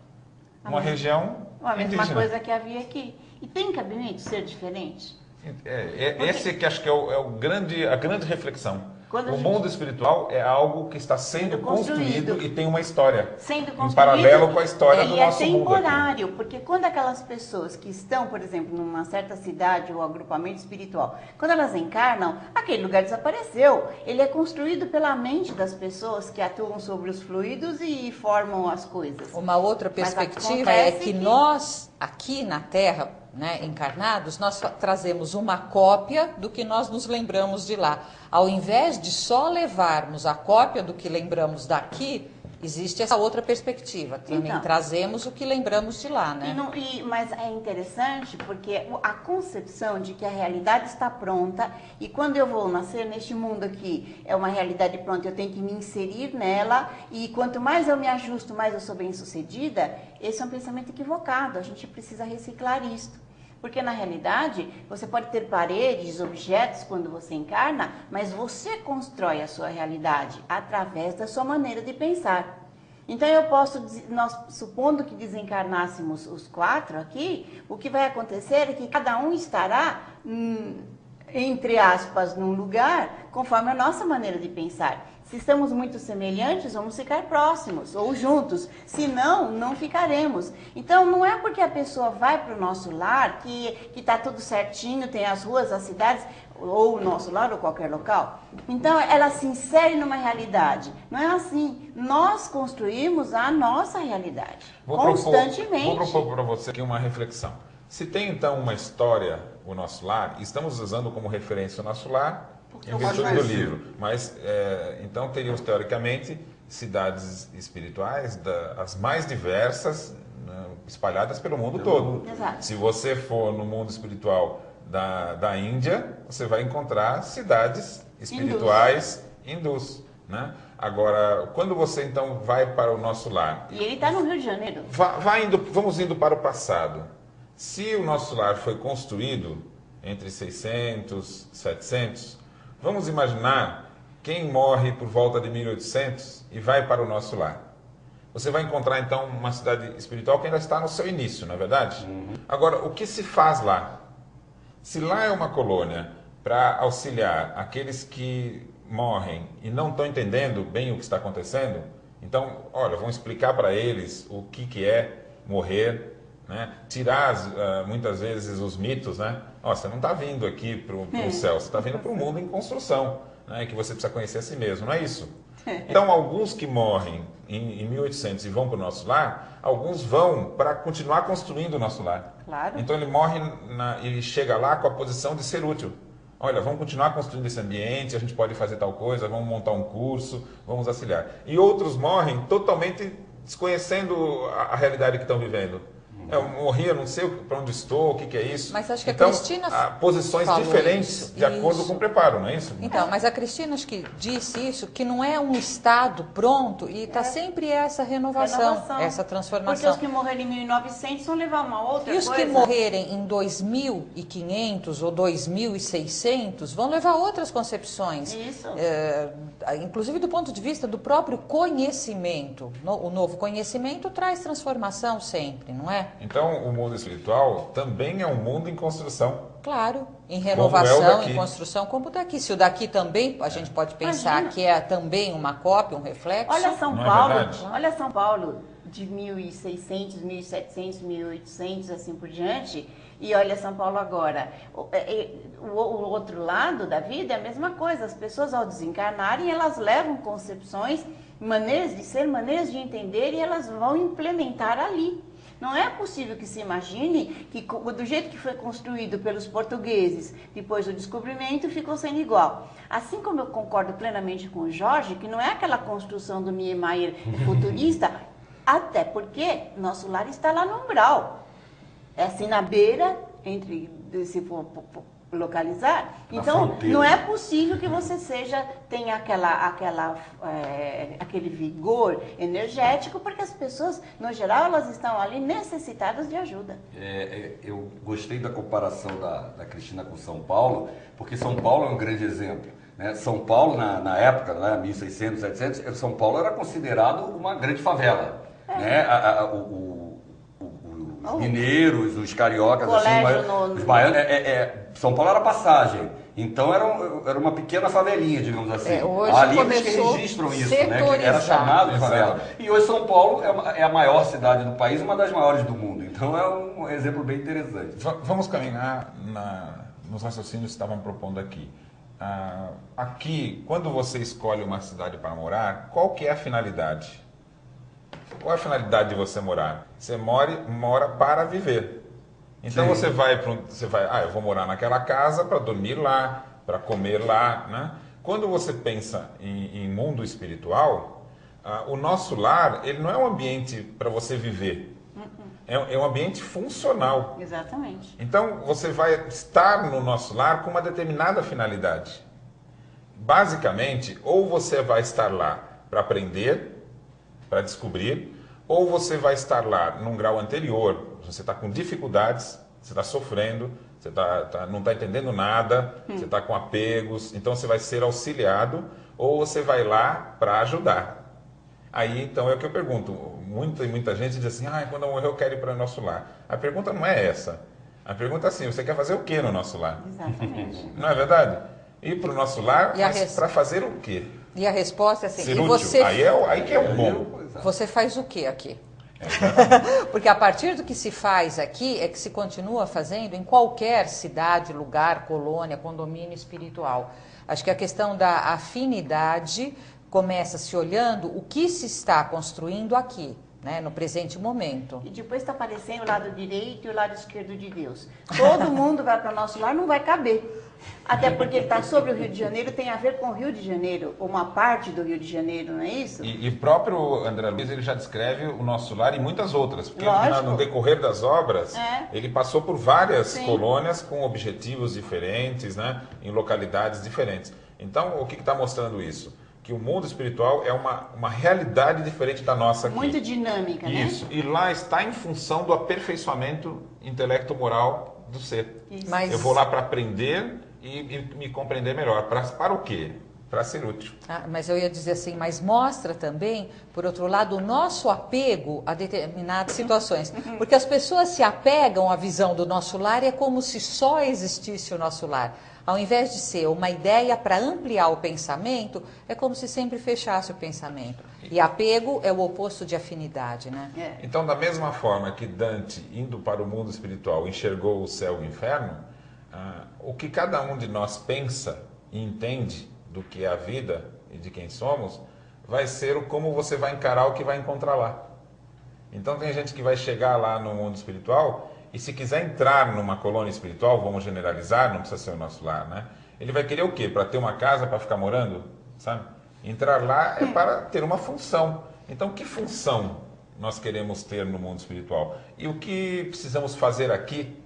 Uma região
A mesma
indígena.
coisa que havia aqui. E tem cabimento ser diferente?
Esse que acho que é a grande reflexão.
Quando a
O
gente-
mundo espiritual é algo que está sendo construído e tem uma história.
Sendo
Em
construído,
paralelo com a história do
ele
nosso
é
mundo aqui.
temporário, porque quando aquelas pessoas que estão, por exemplo, numa certa cidade ou agrupamento espiritual, quando elas encarnam, aquele lugar desapareceu. Ele é construído pela mente das pessoas que atuam sobre os fluidos e formam as coisas.
Uma outra
Mas
perspectiva é
acontece
que nós, aqui na Terra, né, encarnados, nós trazemos uma cópia do que nós nos lembramos de lá. Ao invés de só levarmos a cópia do que lembramos daqui, existe essa outra perspectiva. Também
Então.
trazemos o que lembramos de lá, né?
Mas é interessante porque a concepção de que a realidade está pronta e quando eu vou nascer neste mundo aqui, é uma realidade pronta, eu tenho que me inserir nela e quanto mais eu me ajusto, mais eu sou bem-sucedida, esse é um pensamento equivocado, a gente precisa reciclar isto. Porque na realidade, você pode ter paredes, objetos quando você encarna, mas você constrói a sua realidade através da sua maneira de pensar. Então eu posso, nós supondo que desencarnássemos os 4 aqui, o que vai acontecer é que cada um estará, entre aspas, num lugar, conforme a nossa maneira de pensar. Se estamos muito semelhantes, vamos ficar próximos ou juntos. Se não, não ficaremos. Então, não é porque a pessoa vai para o nosso lar que está tudo certinho, tem as ruas, as cidades, ou o nosso lar, ou qualquer local. Então, ela se insere numa realidade. Não é assim. Nós construímos a nossa realidade. Constantemente.
Vou propor para você aqui uma reflexão. Se tem, então, uma história, o nosso lar, estamos usando como referência o nosso lar, em virtude do livro. Mas, então, teríamos, teoricamente, cidades espirituais, as mais diversas, né, espalhadas pelo mundo todo.
Exato.
Se você for no mundo espiritual da Índia, você vai encontrar cidades espirituais hindus, né? Agora, quando você, então, vai para o nosso lar...
E ele está no Rio de Janeiro.
Vamos indo para o passado. Se o nosso lar foi construído entre 600 e 700... Vamos imaginar quem morre por volta de 1800 e vai para o nosso lar. Você vai encontrar, então, uma cidade espiritual que ainda está no seu início, não é verdade? Agora, o que se faz lá? Se lá é uma colônia para auxiliar aqueles que morrem e não estão entendendo bem o que está acontecendo, então, olha, vamos explicar para eles o que é morrer, né? Tirar muitas vezes os mitos, né? Ó, você não está vindo aqui para o céu, você está vindo para o mundo em construção. né, que você precisa conhecer a si mesmo, não é isso? Então, alguns que morrem em 1800 e vão para o nosso lar, alguns vão para continuar construindo o nosso lar.
Claro.
Então, ele morre e chega lá com a posição de ser útil. Olha, vamos continuar construindo esse ambiente, a gente pode fazer tal coisa, vamos montar um curso, vamos auxiliar. E outros morrem totalmente desconhecendo a realidade que estão vivendo. Eu morri, eu não sei para onde estou, o que é isso.
Mas acho que
então,
a Cristina
posições diferentes
isso,
de acordo com o preparo, não é isso?
Então, mas a Cristina acho que disse isso, que não é um estado pronto e está sempre essa renovação, essa transformação.
Porque os que morrerem em 1900 vão levar uma outra
coisa. E os que morrerem em 2500 ou 2600 vão levar outras concepções.
Isso.
Inclusive do ponto de vista do próprio conhecimento. O novo conhecimento traz transformação sempre, não é?
Então, o mundo espiritual também é um mundo em construção.
Claro, em renovação,
é
em construção, como o daqui. Se o daqui também, a gente pode pensar
Imagina.
que é também uma cópia, um reflexo.
Olha São
Não
Paulo,
é verdade?
olha São Paulo de 1600, 1700, 1800, assim por diante, e olha São Paulo agora. O outro lado da vida é a mesma coisa. As pessoas, ao desencarnarem, elas levam concepções, maneiras de ser, maneiras de entender, e elas vão implementar ali. Não é possível que se imagine que do jeito que foi construído pelos portugueses depois do descobrimento ficou sendo igual. Assim como eu concordo plenamente com o Jorge, que não é aquela construção do Niemeyer futurista, até porque nosso lar está lá no umbral. É assim na beira, se for localizar. Então,
fronteira.
não é possível que você tenha aquele vigor energético, porque as pessoas, no geral, elas estão ali necessitadas de ajuda.
Eu gostei da comparação da Cristina com São Paulo, porque São Paulo é um grande exemplo. Né? São Paulo, na época, né, 1600, 1700, São Paulo era considerado uma grande favela. Né? Os mineiros, os cariocas, assim, os baianos, São Paulo era passagem. Então era uma pequena favelinha, digamos assim.
Hoje
ali eles que
começou
registram isso, né?
setorizar.
Que era chamado de favela. E hoje São Paulo é a maior cidade do país, uma das maiores do mundo. Então é um exemplo bem interessante.
Vamos caminhar nos raciocínios que estavam propondo aqui. Aqui, quando você escolhe uma cidade para morar, qual que é a finalidade? Qual é a finalidade de você morar? Você mora para viver. Então
Sim.
você vai, eu vou morar naquela casa para dormir lá, para comer lá, né? Quando você pensa em mundo espiritual, o nosso lar, ele não é um ambiente para você viver. É um ambiente funcional.
Exatamente.
Então você vai estar no nosso lar com uma determinada finalidade. Basicamente, ou você vai estar lá para aprender, para descobrir, ou você vai estar lá num grau anterior, você está com dificuldades, você está sofrendo, você não está entendendo nada, você está com apegos, então você vai ser auxiliado, ou você vai lá para ajudar. Aí, então, é o que eu pergunto, muita gente diz assim, quando eu morrer eu quero ir para o nosso lar. A pergunta não é essa, a pergunta é assim, você quer fazer o que no nosso lar?
Exatamente.
Não é verdade? Ir para o nosso lar,
E
mas para fazer o quê?
E a resposta é assim,
Ser
e
útil.
você,
Aí que é o bom.
você faz o que aqui? Porque a partir do que se faz aqui, é que se continua fazendo em qualquer cidade, lugar, colônia, condomínio espiritual. Acho que a questão da afinidade começa se olhando o que se está construindo aqui, né, no presente momento.
E depois está aparecendo o lado direito e o lado esquerdo de Deus. Todo mundo vai para o nosso lar, não vai caber. Até porque ele está sobre o Rio de Janeiro, tem a ver com o Rio de Janeiro, uma parte do Rio de Janeiro, não é isso?
E próprio André Luiz, ele já descreve o nosso lar e muitas outras, porque
Lógico.
no decorrer das obras, ele passou por várias
Sim.
colônias com objetivos diferentes, né, em localidades diferentes. Então, o que está mostrando isso? Que o mundo espiritual é uma realidade diferente da nossa aqui.
Muito dinâmica, né?
Isso, e lá está em função do aperfeiçoamento intelecto-moral do ser.
Isso.
Mas-
Eu vou lá para aprender e me compreender melhor. Para o quê? Para ser útil.
Mas eu ia dizer assim, mas mostra também, por outro lado, o nosso apego a determinadas situações. Porque as pessoas se apegam à visão do nosso lar e é como se só existisse o nosso lar. Ao invés de ser uma ideia para ampliar o pensamento, é como se sempre fechasse o pensamento. E apego é o oposto de afinidade, né?
Então, da mesma forma que Dante, indo para o mundo espiritual, enxergou o céu e o inferno, o que cada um de nós pensa e entende do que é a vida e de quem somos, vai ser o como você vai encarar o que vai encontrar lá. Então tem gente que vai chegar lá no mundo espiritual e se quiser entrar numa colônia espiritual, vamos generalizar, não precisa ser o nosso lar, né? Ele vai querer o quê? Para ter uma casa, para ficar morando, sabe? Entrar lá é para ter uma função. Então que função nós queremos ter no mundo espiritual? E o que precisamos fazer aqui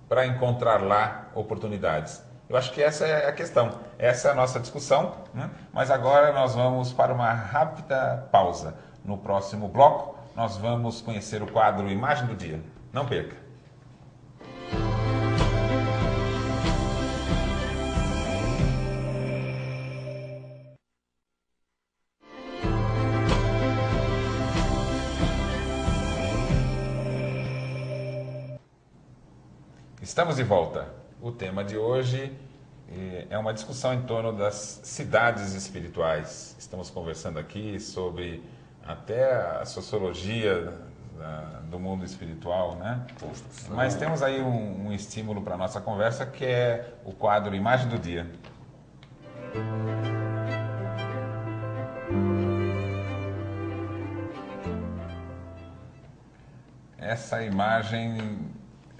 para encontrar lá oportunidades? Eu acho que essa é a questão, essa é a nossa discussão, né? Mas agora nós vamos para uma rápida pausa. No próximo bloco, nós vamos conhecer o quadro Imagem do Dia. Não perca! Estamos de volta. O tema de hoje é uma discussão em torno das cidades espirituais. Estamos conversando aqui sobre até a sociologia do mundo espiritual, né? Mas temos aí um estímulo para a nossa conversa, que é o quadro Imagem do Dia. Essa imagem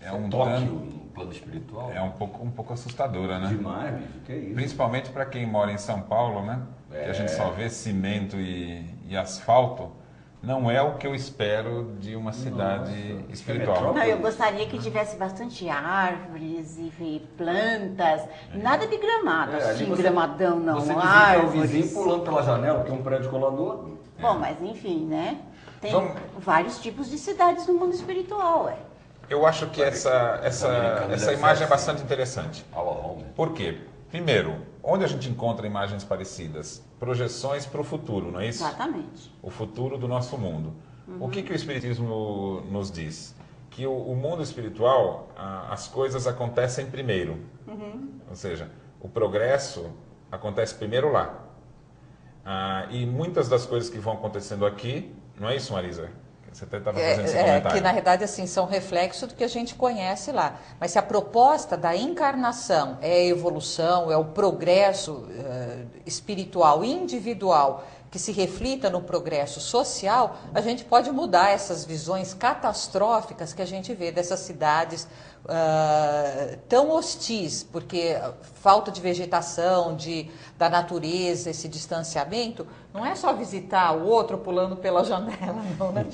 é um
plano espiritual.
É um pouco assustadora, né?
Demais, bicho, que é isso?
Principalmente para quem mora em São Paulo, né? Que a gente só vê cimento e asfalto. Não é o que eu espero de uma cidade espiritual.
Não, eu gostaria que tivesse bastante árvores e plantas, nada de gramado, assim, gramadão não,
você
árvores.
Você o vizinho pulando pela janela, porque é um prédio colador.
Bom, mas enfim, né? Tem vários tipos de cidades no mundo espiritual,
Eu acho que essa imagem é bastante interessante. Por quê? Primeiro, onde a gente encontra imagens parecidas? Projeções para o futuro, não é isso?
Exatamente.
O futuro do nosso mundo. O que o Espiritismo nos diz? Que o mundo espiritual, as coisas acontecem primeiro. Ou seja, o progresso acontece primeiro lá. E muitas das coisas que vão acontecendo aqui, não é isso, Marisa? Você até estava fazendo esse comentário.
Que na verdade assim, são reflexos do que a gente conhece lá. Mas se a proposta da encarnação é a evolução, é o progresso espiritual individual que se reflita no progresso social, a gente pode mudar essas visões catastróficas que a gente vê dessas cidades tão hostis, porque falta de vegetação, da natureza, esse distanciamento, não é só visitar o outro pulando pela janela, não, né?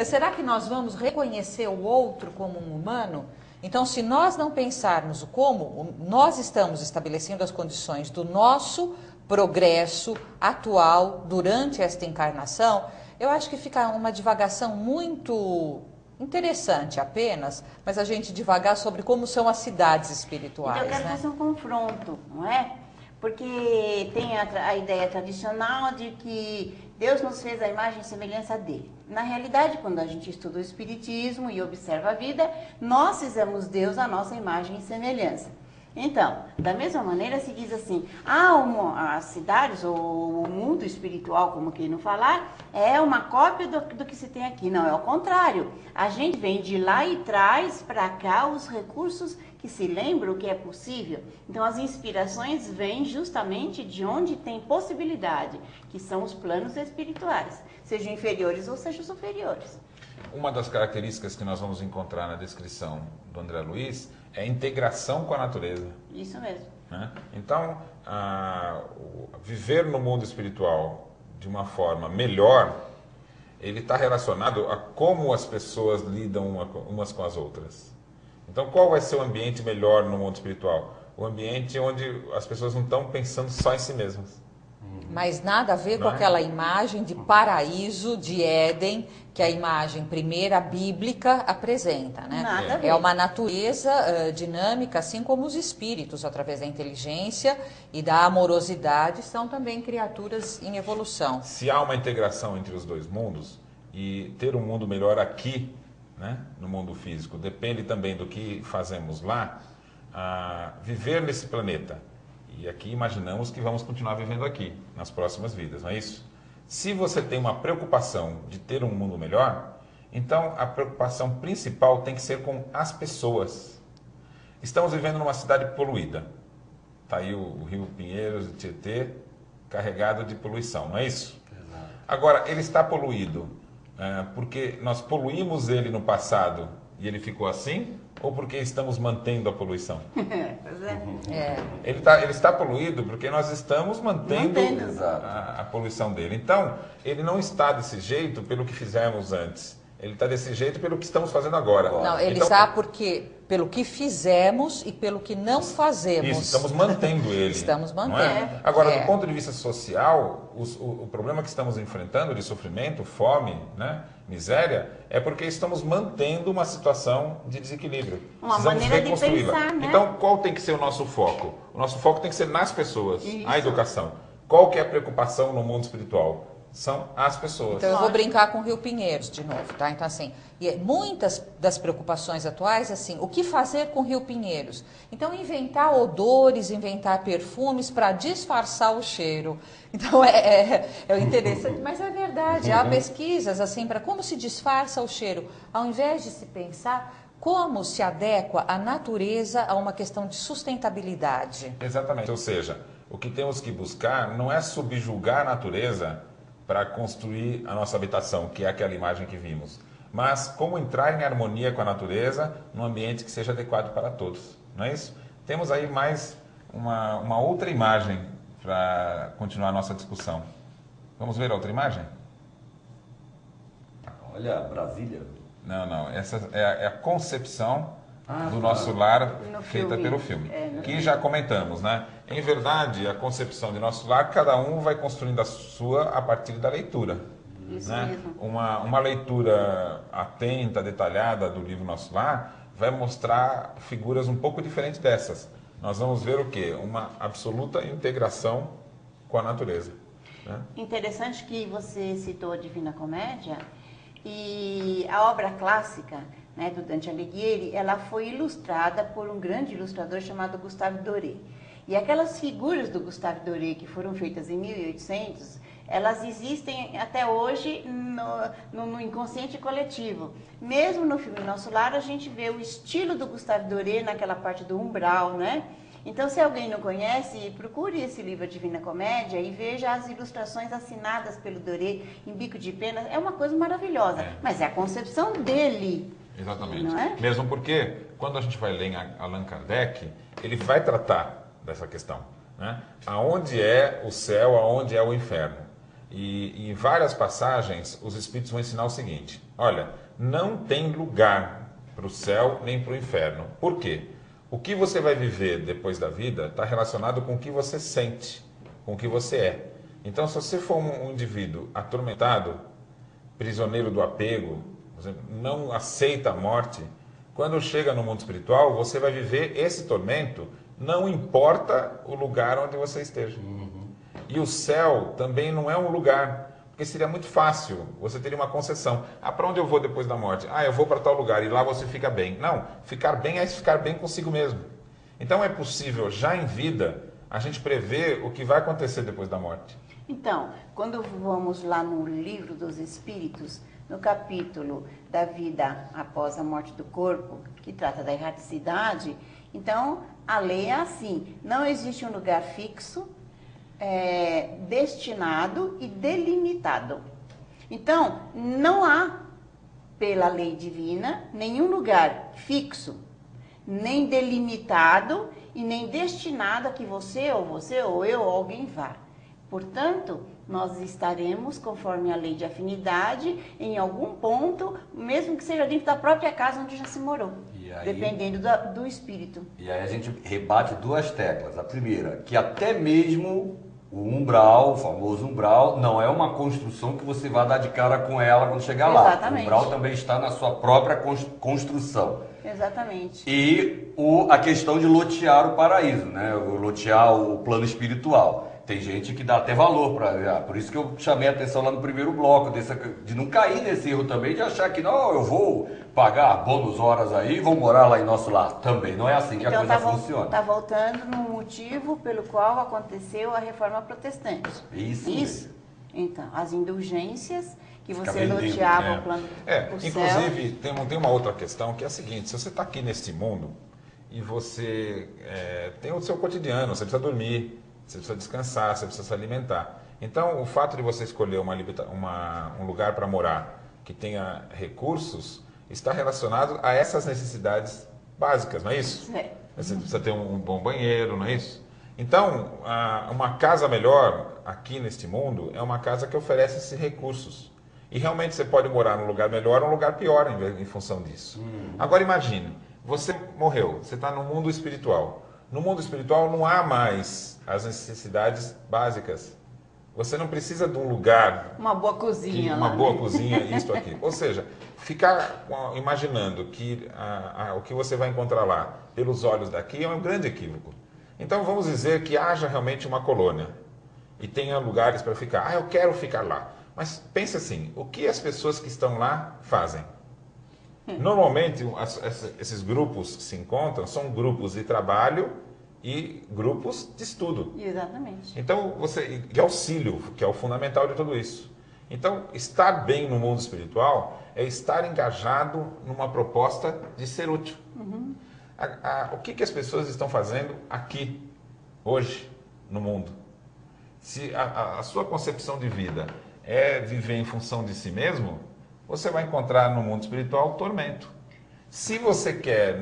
Será que nós vamos reconhecer o outro como um humano? Então, se nós não pensarmos o como, nós estamos estabelecendo as condições do nosso progresso atual durante esta encarnação, eu acho que fica uma divagação muito interessante apenas, mas a gente divagar sobre como são as cidades espirituais.
Então eu quero fazer um confronto, não é? Porque tem a ideia tradicional de que Deus nos fez a imagem e semelhança dele. Na realidade, quando a gente estuda o Espiritismo e observa a vida, nós fizemos Deus a nossa imagem e semelhança. Então, da mesma maneira se diz assim, as cidades ou o mundo espiritual, como quem não falar, é uma cópia do que se tem aqui. Não, é o contrário. A gente vem de lá e traz para cá os recursos que se lembram que é possível. Então, as inspirações vêm justamente de onde tem possibilidade, que são os planos espirituais, sejam inferiores ou sejam superiores.
Uma das características que nós vamos encontrar na descrição do André Luiz é a integração com a natureza.
Isso mesmo.
Né? Então, viver no mundo espiritual de uma forma melhor, ele está relacionado a como as pessoas lidam umas com as outras. Então, qual vai ser o ambiente melhor no mundo espiritual? O ambiente onde as pessoas não estão pensando só em si mesmas.
Mas nada a ver com aquela imagem de paraíso, de Éden, que a imagem primeira bíblica apresenta, né?
Nada a ver.
É uma natureza dinâmica, assim como os espíritos, através da inteligência e da amorosidade, são também criaturas em evolução.
Se há uma integração entre os dois mundos, e ter um mundo melhor aqui, né, no mundo físico, depende também do que fazemos lá, viver nesse planeta. E aqui imaginamos que vamos continuar vivendo aqui, nas próximas vidas, não é isso? Se você tem uma preocupação de ter um mundo melhor, então a preocupação principal tem que ser com as pessoas. Estamos vivendo numa cidade poluída. Está aí o Rio Pinheiros, o Tietê, carregado de poluição, não é isso? Agora, ele está poluído porque nós poluímos ele no passado e ele ficou assim, ou porque estamos mantendo a poluição?
Pois é.
Ele está poluído porque nós estamos mantendo
Exato.
a poluição dele. Então, ele não está desse jeito pelo que fizemos antes. Ele está desse jeito pelo que estamos fazendo agora.
Não, ele
Então,
está pelo que fizemos e pelo que não fazemos.
Isso, estamos mantendo ele.
Estamos
não
mantendo.
é? Agora, do ponto de vista social, o problema que estamos enfrentando de sofrimento, fome, né, miséria, é porque estamos mantendo uma situação de desequilíbrio.
Uma
Precisamos
maneira de
reconstruí-la.
pensar, né?
Então, qual tem que ser o nosso foco? O nosso foco tem que ser nas pessoas,
Isso.
a educação. Qual que é a preocupação no mundo espiritual? São as pessoas.
Então eu vou brincar com o Rio Pinheiros de novo, tá? Então assim, muitas das preocupações atuais, assim, o que fazer com o Rio Pinheiros? Então inventar odores, inventar perfumes para disfarçar o cheiro. Então é interessante, mas é verdade. Há pesquisas assim para como se disfarça o cheiro, ao invés de se pensar como se adequa a natureza a uma questão de sustentabilidade.
Exatamente. Ou seja, o que temos que buscar não é subjugar a natureza para construir a nossa habitação, que é aquela imagem que vimos, mas como entrar em harmonia com a natureza num ambiente que seja adequado para todos, não é isso? Temos aí mais uma outra imagem para continuar a nossa discussão. Vamos ver a outra imagem?
Olha, Brasília.
Não, essa é a concepção do
tá.
nosso lar
No
feita
filme.
pelo filme,
No
que já comentamos, né? Em verdade, a concepção de nosso lar, cada um vai construindo a sua a partir da leitura.
Isso
Né?
mesmo.
Uma leitura atenta, detalhada do livro Nosso Lar vai mostrar figuras um pouco diferentes dessas. Nós vamos ver o quê? Uma absoluta integração com a natureza. Né?
Interessante que você citou a Divina Comédia e a obra clássica, né, do Dante Alighieri, ela foi ilustrada por um grande ilustrador chamado Gustave Doré. E aquelas figuras do Gustave Doré que foram feitas em 1800, elas existem até hoje no inconsciente coletivo. Mesmo no filme Nosso Lar, a gente vê o estilo do Gustave Doré naquela parte do umbral, né? Então, se alguém não conhece, procure esse livro, A Divina Comédia, e veja as ilustrações assinadas pelo Doré em bico de pena. É uma coisa maravilhosa, mas é a concepção dele.
Exatamente.
Não é?
Mesmo porque, quando a gente vai ler em Allan Kardec, ele vai tratar dessa questão. Né? Aonde é o céu, aonde é o inferno. E em várias passagens, os Espíritos vão ensinar o seguinte: olha, não tem lugar para o céu nem para o inferno. Por quê? O que você vai viver depois da vida está relacionado com o que você sente, com o que você é. Então, se você for um indivíduo atormentado, prisioneiro do apego, por exemplo, não aceita a morte, quando chega no mundo espiritual, você vai viver esse tormento, não importa o lugar onde você esteja. E o céu também não é um lugar, porque seria muito fácil, você teria uma concessão. Para onde eu vou depois da morte? Eu vou para tal lugar e lá você fica bem. Não, ficar bem é ficar bem consigo mesmo. Então é possível, já em vida, a gente prever o que vai acontecer depois da morte.
Então, quando vamos lá no Livro dos Espíritos, no capítulo da vida após a morte do corpo, que trata da erraticidade, então a lei é assim: não existe um lugar fixo, destinado e delimitado. Então, não há, pela lei divina, nenhum lugar fixo, nem delimitado e nem destinado a que você ou eu ou alguém vá. Portanto, nós estaremos, conforme a lei de afinidade, em algum ponto, mesmo que seja dentro da própria casa onde já se morou, dependendo do espírito.
E aí a gente rebate duas teclas. A primeira, que até mesmo o umbral, o famoso umbral, não é uma construção que você vai dar de cara com ela quando chegar lá.
Exatamente.
O umbral também está na sua própria construção.
Exatamente.
E a questão de lotear o paraíso, né? O lotear o plano espiritual. Tem gente que dá até valor para. Por isso que eu chamei a atenção lá no primeiro bloco, de não cair nesse erro também, de achar que não, eu vou pagar bônus horas aí e vou morar lá em Nosso Lar. Também não é assim que a coisa funciona.
Está voltando no motivo pelo qual aconteceu a reforma protestante.
Isso.
Então, as indulgências que
Fica
você
vendendo,
loteava o plano do céu.
Inclusive, tem uma outra questão que é a seguinte: se você está aqui neste mundo e você tem o seu cotidiano, você precisa dormir, você precisa descansar, você precisa se alimentar. Então, o fato de você escolher um lugar para morar que tenha recursos está relacionado a essas necessidades básicas, não é isso?
É.
Você precisa ter um bom banheiro, não é isso? Então, uma casa melhor aqui neste mundo é uma casa que oferece esses recursos. E realmente você pode morar num lugar melhor ou num lugar pior em função disso. Agora imagine, você morreu, você está no mundo espiritual. No mundo espiritual não há mais as necessidades básicas. Você não precisa de um lugar...
Uma boa cozinha.
Uma
lá,
boa
né?
cozinha, isto aqui. Ou seja, ficar imaginando que o que você vai encontrar lá pelos olhos daqui é um grande equívoco. Então vamos dizer que haja realmente uma colônia e tenha lugares para ficar. Eu quero ficar lá. Mas pense assim, o que as pessoas que estão lá fazem? Normalmente esses grupos que se encontram são grupos de trabalho e grupos de estudo.
Exatamente.
Então, de auxílio, que é o fundamental de tudo isso. Então, estar bem no mundo espiritual é estar engajado numa proposta de ser útil. O que as pessoas estão fazendo aqui, hoje, no mundo? Se a sua concepção de vida é viver em função de si mesmo, você vai encontrar no mundo espiritual tormento. Se você quer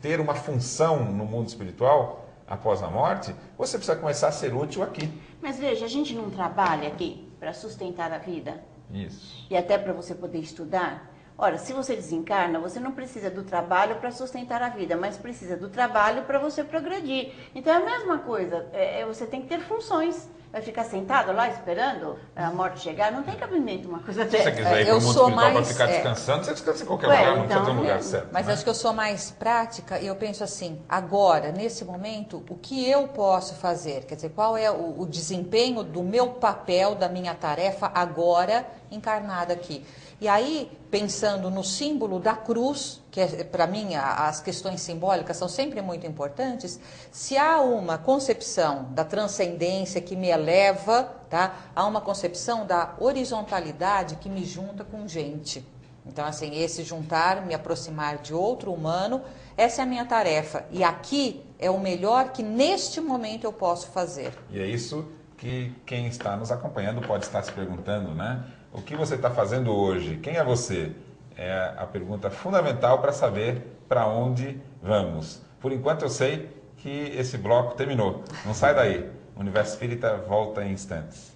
ter uma função no mundo espiritual após a morte, você precisa começar a ser útil aqui.
Mas veja, a gente não trabalha aqui para sustentar a vida
Isso.
e até para você poder estudar? Ora, se você desencarna, você não precisa do trabalho para sustentar a vida, mas precisa do trabalho para você progredir. Então é a mesma coisa, você tem que ter funções. Vai ficar sentado lá esperando a morte chegar? Não tem cabimento uma coisa
Se você
dessa.
quiser ir para o mundo espiritual para ficar descansando, você descansa em qualquer lugar, não precisa ter um lugar certo.
Mas
né?
acho que eu sou mais prática e eu penso assim, agora, nesse momento, o que eu posso fazer? Quer dizer, qual é o desempenho do meu papel, da minha tarefa agora encarnada aqui? E aí, pensando no símbolo da cruz, que para mim as questões simbólicas são sempre muito importantes, se há uma concepção da transcendência que me eleva, tá? Há uma concepção da horizontalidade que me junta com gente. Então, assim, esse juntar, me aproximar de outro humano, essa é a minha tarefa. E aqui é o melhor que neste momento eu posso fazer.
E é isso que quem está nos acompanhando pode estar se perguntando, né? O que você está fazendo hoje? Quem é você? É a pergunta fundamental para saber para onde vamos. Por enquanto eu sei que esse bloco terminou. Não sai daí. O Universo Espírita volta em instantes.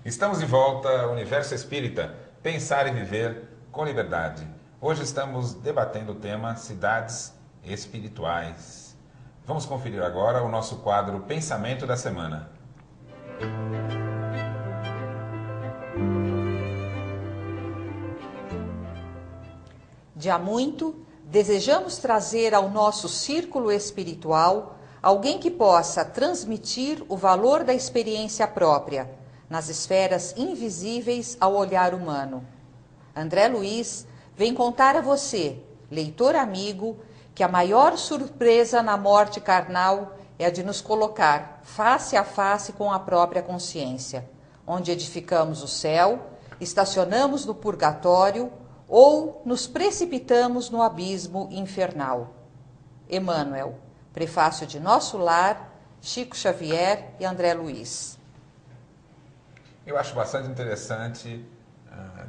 Estamos de volta ao Universo Espírita, pensar e viver com liberdade. Hoje estamos debatendo o tema cidades espirituais. Vamos conferir agora o nosso quadro Pensamento da Semana.
De há muito, desejamos trazer ao nosso círculo espiritual alguém que possa transmitir o valor da experiência própria nas esferas invisíveis ao olhar humano. André Luiz vem contar a você, leitor amigo, que a maior surpresa na morte carnal é a de nos colocar face a face com a própria consciência, onde edificamos o céu, estacionamos no purgatório ou nos precipitamos no abismo infernal. Emmanuel, prefácio de Nosso Lar, Chico Xavier e André Luiz.
Eu acho bastante interessante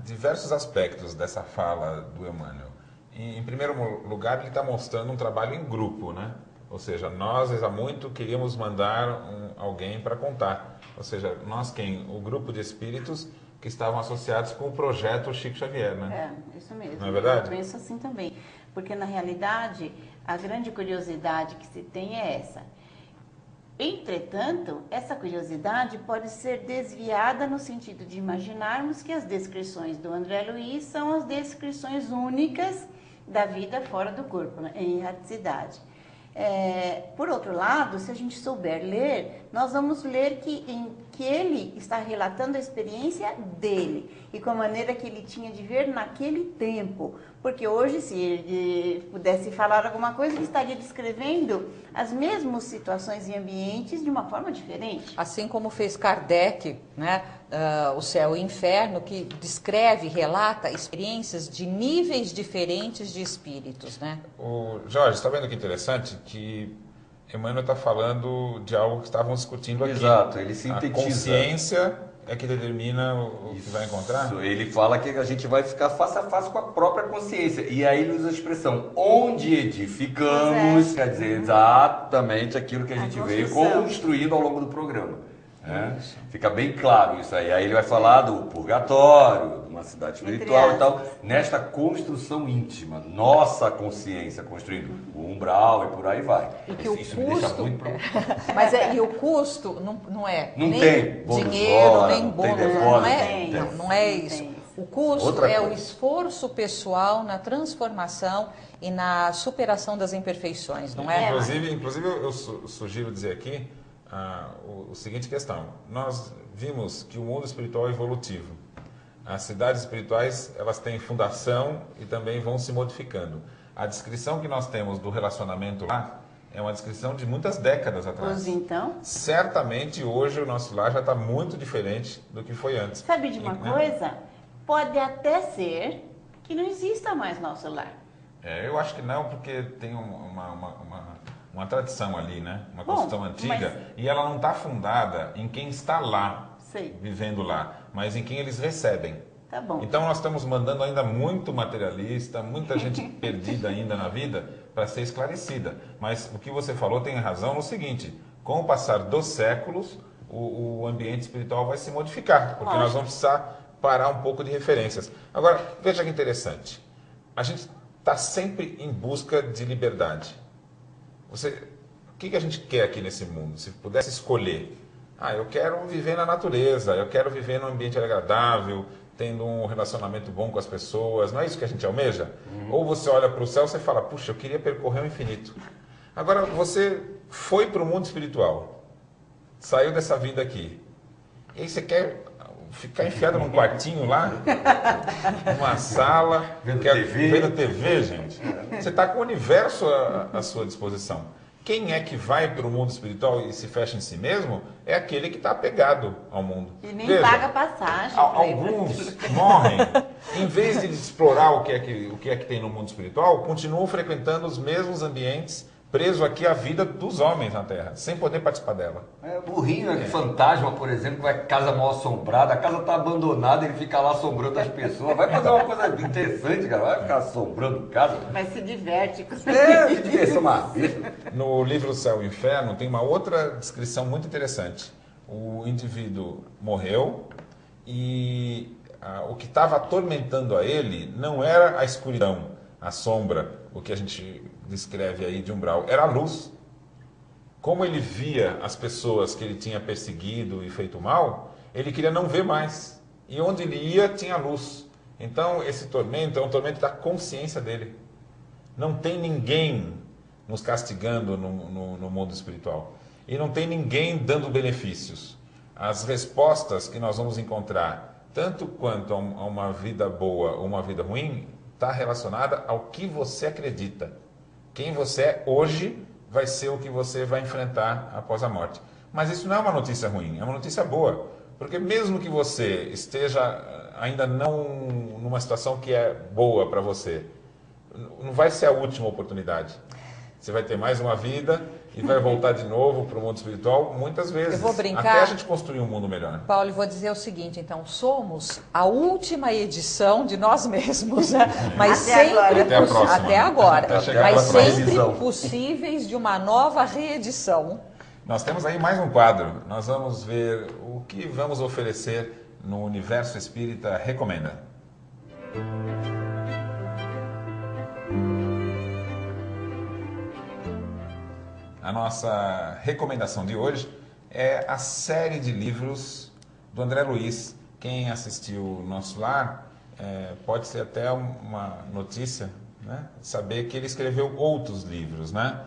diversos aspectos dessa fala do Emmanuel. Em primeiro lugar, ele está mostrando um trabalho em grupo, né? Ou seja, nós há muito queríamos mandar alguém para contar. Ou seja, nós quem? O grupo de espíritos que estavam associados com o projeto Chico Xavier, né?
É, isso mesmo.
Não é verdade?
Eu penso assim também. Porque, na realidade, a grande curiosidade que se tem é essa. Entretanto, essa curiosidade pode ser desviada no sentido de imaginarmos que as descrições do André Luiz são as descrições únicas da vida fora do corpo, né, em erraticidade. Por outro lado, se a gente souber ler, nós vamos ler que em que ele está relatando a experiência dele e com a maneira que ele tinha de ver naquele tempo. Porque hoje, se ele pudesse falar alguma coisa, ele estaria descrevendo as mesmas situações e ambientes de uma forma diferente.
Assim como fez Kardec, né? O Céu e o Inferno, que descreve, relata experiências de níveis diferentes de espíritos, né?
O Jorge, está vendo que interessante? Que Emmanuel está falando de algo que estavam discutindo aqui.
Exato, ele sintetiza.
A consciência é que determina o que vai encontrar?
Isso, ele fala que a gente vai ficar face a face com a própria consciência. E aí ele usa a expressão, onde edificamos, quer dizer exatamente aquilo que a gente veio construindo ao longo do programa. Fica bem claro isso aí. Aí ele vai falar do purgatório, de uma cidade espiritual e tal, nesta construção íntima, nossa consciência construindo o umbral e por aí vai.
E que
isso
o
me deixa
custo,
muito preocupado.
mas e o custo não é
Não
nem
tem bônus
dinheiro,
hora,
nem
não tem
bônus,
depósito,
não é isso. O custo
Outra
é o
coisa.
esforço pessoal na transformação e na superação das imperfeições, não é?
Inclusive eu sugiro dizer aqui o seguinte questão. Nós vimos que o mundo espiritual é evolutivo. As cidades espirituais, elas têm fundação e também vão se modificando. A descrição que nós temos do relacionamento lá é uma descrição de muitas décadas atrás.
Pois então.
Certamente hoje o nosso lar já está muito diferente do que foi antes.
Sabe de uma coisa? Pode até ser que não exista mais nosso lar.
Eu acho que não, porque tem uma tradição ali, né? Uma construção antiga, e ela não está fundada em quem está lá, vivendo lá, mas em quem eles recebem.
Tá bom.
Então nós estamos mandando ainda muito materialista, muita gente perdida ainda na vida para ser esclarecida. Mas o que você falou tem razão no seguinte: com o passar dos séculos, o ambiente espiritual vai se modificar, porque nós vamos precisar parar um pouco de referências. Agora, veja que interessante. A gente está sempre em busca de liberdade. O que a gente quer aqui nesse mundo? Se pudesse escolher, eu quero viver na natureza, eu quero viver num ambiente agradável, tendo um relacionamento bom com as pessoas, não é isso que a gente almeja? Ou você olha para o céu e fala, puxa, eu queria percorrer o infinito. Agora, você foi para o mundo espiritual, saiu dessa vida aqui, e aí você quer ficar enfiado num quartinho lá, numa sala, vendo TV, gente. Você está com o universo à sua disposição. Quem é que vai para o mundo espiritual e se fecha em si mesmo é aquele que está apegado ao mundo.
E nem paga passagem.
Alguns morrem, em vez de explorar o que é que tem no mundo espiritual, continuam frequentando os mesmos ambientes, preso aqui à vida dos homens na Terra, sem poder participar dela.
Burrinho, né? Fantasma, por exemplo, que vai casa mal assombrada, a casa está abandonada, ele fica lá assombrando as pessoas. Vai fazer uma coisa interessante, cara, vai ficar assombrando casa.
Mas se diverte com isso.
Se divertir uma vez.
No livro Céu e Inferno tem uma outra descrição muito interessante. O indivíduo morreu e o que estava atormentando a ele não era a escuridão, a sombra, o que a gente descreve aí de umbral, era a luz. Como ele via as pessoas que ele tinha perseguido e feito mal, ele queria não ver mais. E onde ele ia, tinha luz. Então, esse tormento é um tormento da consciência dele. Não tem ninguém nos castigando no mundo espiritual. E não tem ninguém dando benefícios. As respostas que nós vamos encontrar, tanto quanto a uma vida boa ou uma vida ruim, está relacionada ao que você acredita. Quem você é hoje vai ser o que você vai enfrentar após a morte. Mas isso não é uma notícia ruim, é uma notícia boa. Porque mesmo que você esteja ainda não numa situação que é boa para você, não vai ser a última oportunidade. Você vai ter mais uma vida e vai voltar de novo para o mundo espiritual muitas vezes.
Eu vou brincar.
Até a gente construir um mundo melhor.
Paulo, eu vou dizer o seguinte, então, somos a última edição de nós mesmos, né? Mas
Até
sempre
agora.
Até a próxima.
até agora,
Até chegar
mas
na próxima
sempre
edição.
possíveis de uma nova reedição.
Nós temos aí mais um quadro. Nós vamos ver o que vamos oferecer no Universo Espírita Recomenda. A nossa recomendação de hoje é a série de livros do André Luiz. Quem assistiu o Nosso Lar pode ser até uma notícia, né? Saber que ele escreveu outros livros, né?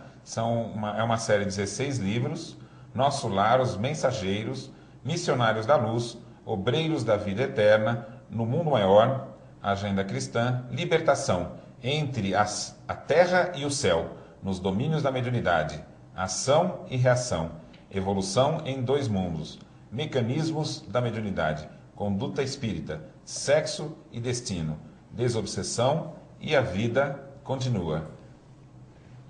É uma série de 16 livros, Nosso Lar, Os Mensageiros, Missionários da Luz, Obreiros da Vida Eterna, No Mundo Maior, Agenda Cristã, Libertação, Entre a Terra e o Céu, Nos Domínios da Mediunidade, Ação e Reação, Evolução em Dois Mundos, Mecanismos da Mediunidade, Conduta Espírita, Sexo e Destino, Desobsessão e a Vida Continua.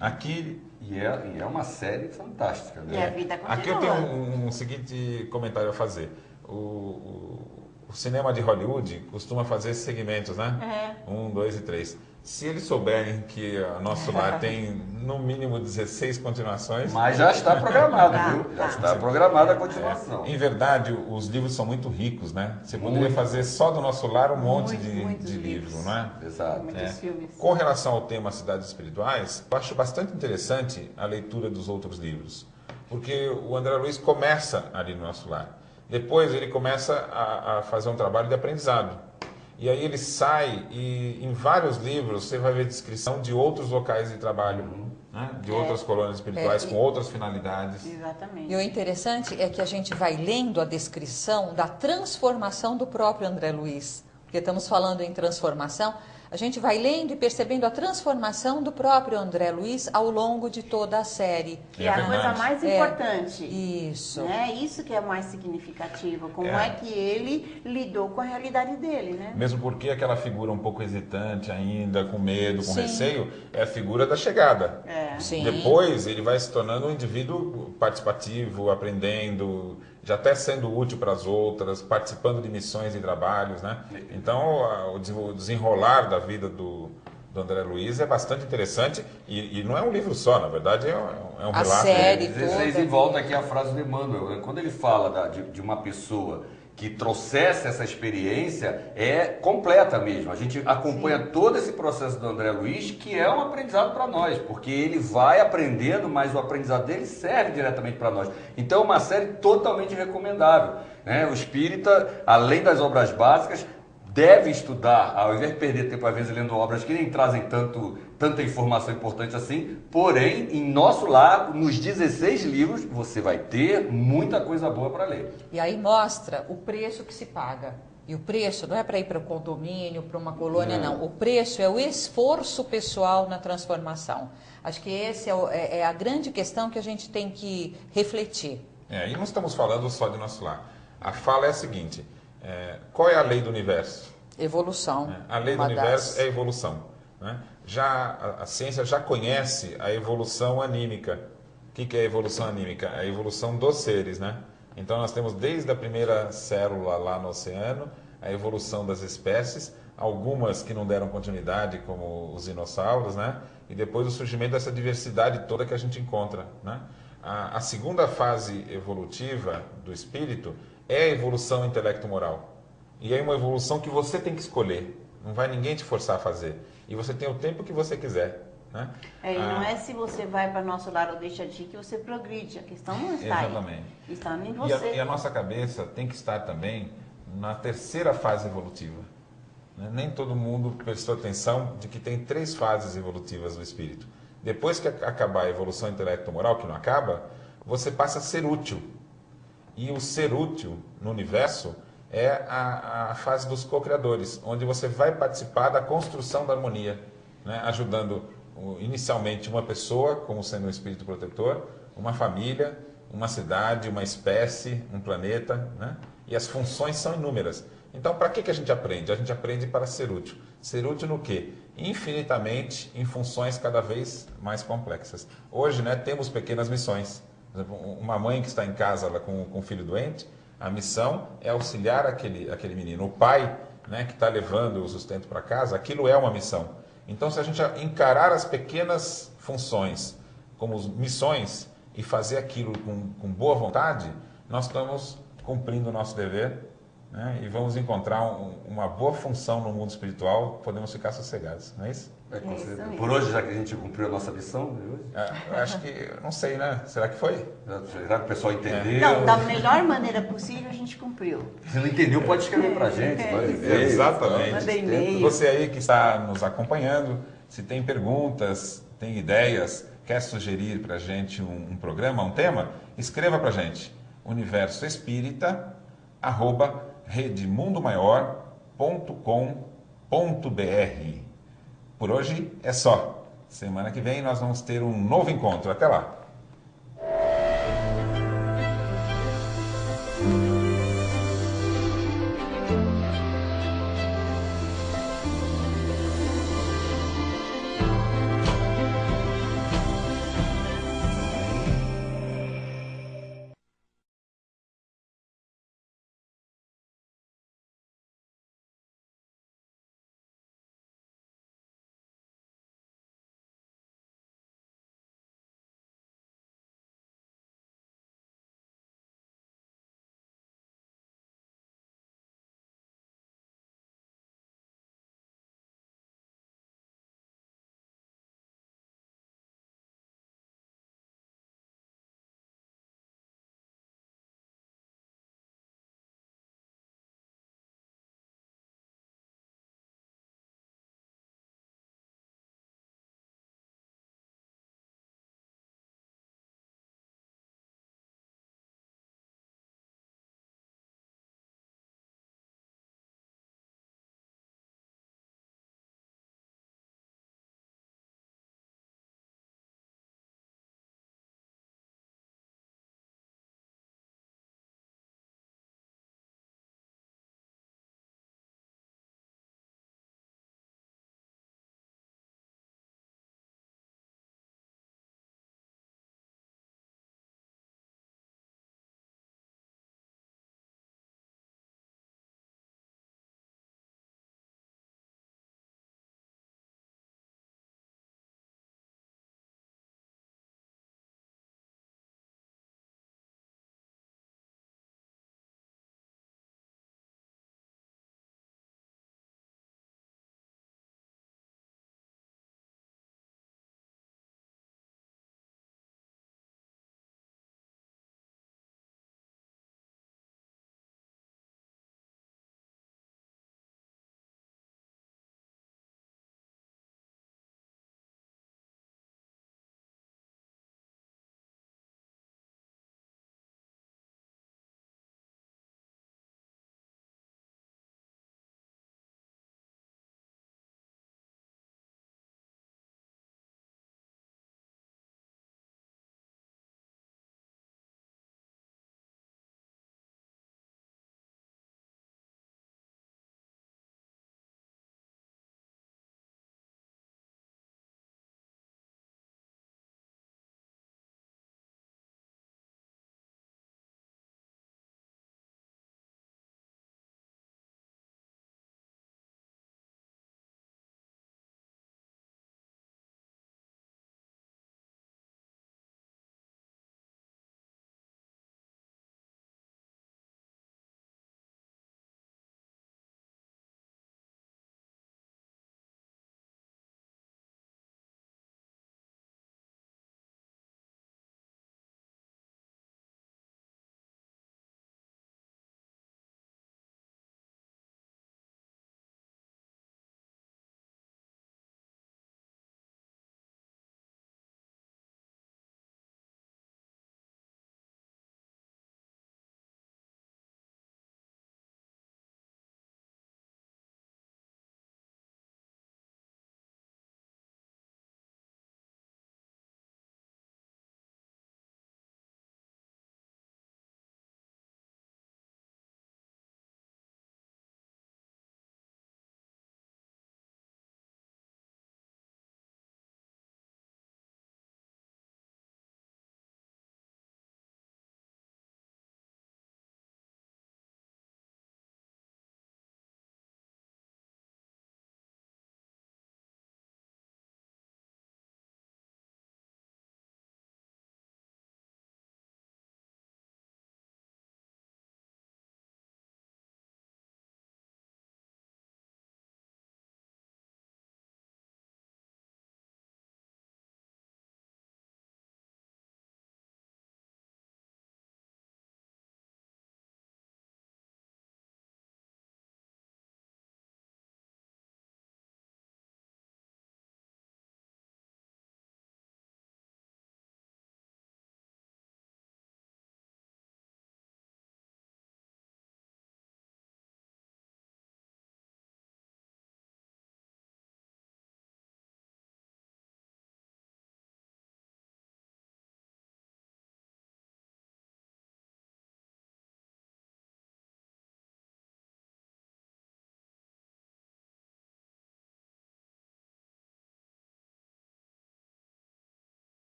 Aqui...
E é uma série fantástica, né?
E a vida continua.
Aqui eu tenho um seguinte comentário a fazer. O cinema de Hollywood costuma fazer esses segmentos, né? 1, 2 e 3. Se eles souberem que o Nosso Lar tem no mínimo 16 continuações...
Mas já está programado, viu? Já está programada a continuação.
Em verdade, os livros são muito ricos, né? Você poderia fazer só do Nosso Lar um monte de livro, não é?
Exato.
Muitos filmes.
Com relação ao tema Cidades Espirituais, eu acho bastante interessante a leitura dos outros livros. Porque o André Luiz começa ali no Nosso Lar. Depois ele começa a fazer um trabalho de aprendizado. E aí ele sai e em vários livros você vai ver descrição de outros locais de trabalho, né? De outras colônias espirituais com outras finalidades.
Exatamente.
E o interessante é que a gente vai lendo a descrição da transformação do próprio André Luiz, porque estamos falando em transformação, a gente vai lendo e percebendo a transformação do próprio André Luiz ao longo de toda a série.
Que é a coisa mais importante.
Isso.
Né? Isso que é mais significativo. Como é que ele lidou com a realidade dele, né?
Mesmo porque aquela figura um pouco hesitante ainda, com medo, com receio, é a figura da chegada.
Sim.
Depois ele vai se tornando um indivíduo participativo, aprendendo, já até sendo útil para as outras, participando de missões e trabalhos, né? Então o desenrolar da vida do André Luiz é bastante interessante e não é um livro só, na verdade é um relato.
A série
16
toda.
e volta aqui a frase do Emmanuel, né? Quando ele fala de uma pessoa que trouxesse essa experiência, é completa mesmo. A gente acompanha todo esse processo do André Luiz, que é um aprendizado para nós, porque ele vai aprendendo, mas o aprendizado dele serve diretamente para nós. Então é uma série totalmente recomendável, né? O espírita, além das obras básicas, deve estudar, ao invés de perder tempo às vezes lendo obras que nem trazem tanta informação importante assim, porém, em Nosso Lar, nos 16 livros, você vai ter muita coisa boa para ler.
E aí mostra o preço que se paga. E o preço não é para ir para um condomínio, para uma colônia, não. O preço é o esforço pessoal na transformação. Acho que essa é a grande questão que a gente tem que refletir.
E não estamos falando só de Nosso Lar. A fala é a seguinte... qual é a lei do universo?
Evolução.
A lei do universo é evolução. Né? Já a ciência já conhece a evolução anímica. O que é a evolução anímica? A evolução dos seres. Né? Então nós temos desde a primeira célula lá no oceano, a evolução das espécies, algumas que não deram continuidade, como os dinossauros, né? E depois o surgimento dessa diversidade toda que a gente encontra. Né? A segunda fase evolutiva do espírito é a evolução intelecto-moral. E é uma evolução que você tem que escolher. Não vai ninguém te forçar a fazer. E você tem o tempo que você quiser. Né?
E não é se você vai para Nosso Lar ou deixa de ir que você progride. A questão não está
exatamente.
aí. Está em você.
E a nossa cabeça tem que estar também na terceira fase evolutiva. Né? Nem todo mundo prestou atenção de que tem 3 fases evolutivas do espírito. Depois que acabar a evolução intelecto-moral, que não acaba, você passa a ser útil. E o ser útil no universo é a fase dos co-criadores, onde você vai participar da construção da harmonia, né? Ajudando inicialmente uma pessoa, como sendo um espírito protetor, uma família, uma cidade, uma espécie, um planeta, né? E as funções são inúmeras. Então, para que a gente aprende? A gente aprende para ser útil. Ser útil no quê? Infinitamente em funções cada vez mais complexas. Hoje, né, temos pequenas missões. Por exemplo, uma mãe que está em casa com um filho doente, a missão é auxiliar aquele menino. O pai, né, que está levando o sustento para casa, aquilo é uma missão. Então, se a gente encarar as pequenas funções como missões e fazer aquilo com boa vontade, nós estamos cumprindo o nosso dever, né, e vamos encontrar uma boa função no mundo espiritual, podemos ficar sossegados, não é isso?
Por hoje, já que a gente cumpriu a nossa missão,
acho que, não sei, né? Será que foi?
Será que o pessoal entendeu?
Não, da melhor maneira possível a gente cumpriu.
Se não entendeu, pode escrever pra gente.
Exatamente.
Manda e-mail.
Você aí que está nos acompanhando, se tem perguntas, tem ideias, quer sugerir pra gente um programa, um tema, escreva pra gente. universoespírita@redemundomaior.com.br. Por hoje é só. Semana que vem nós vamos ter um novo encontro. Até lá!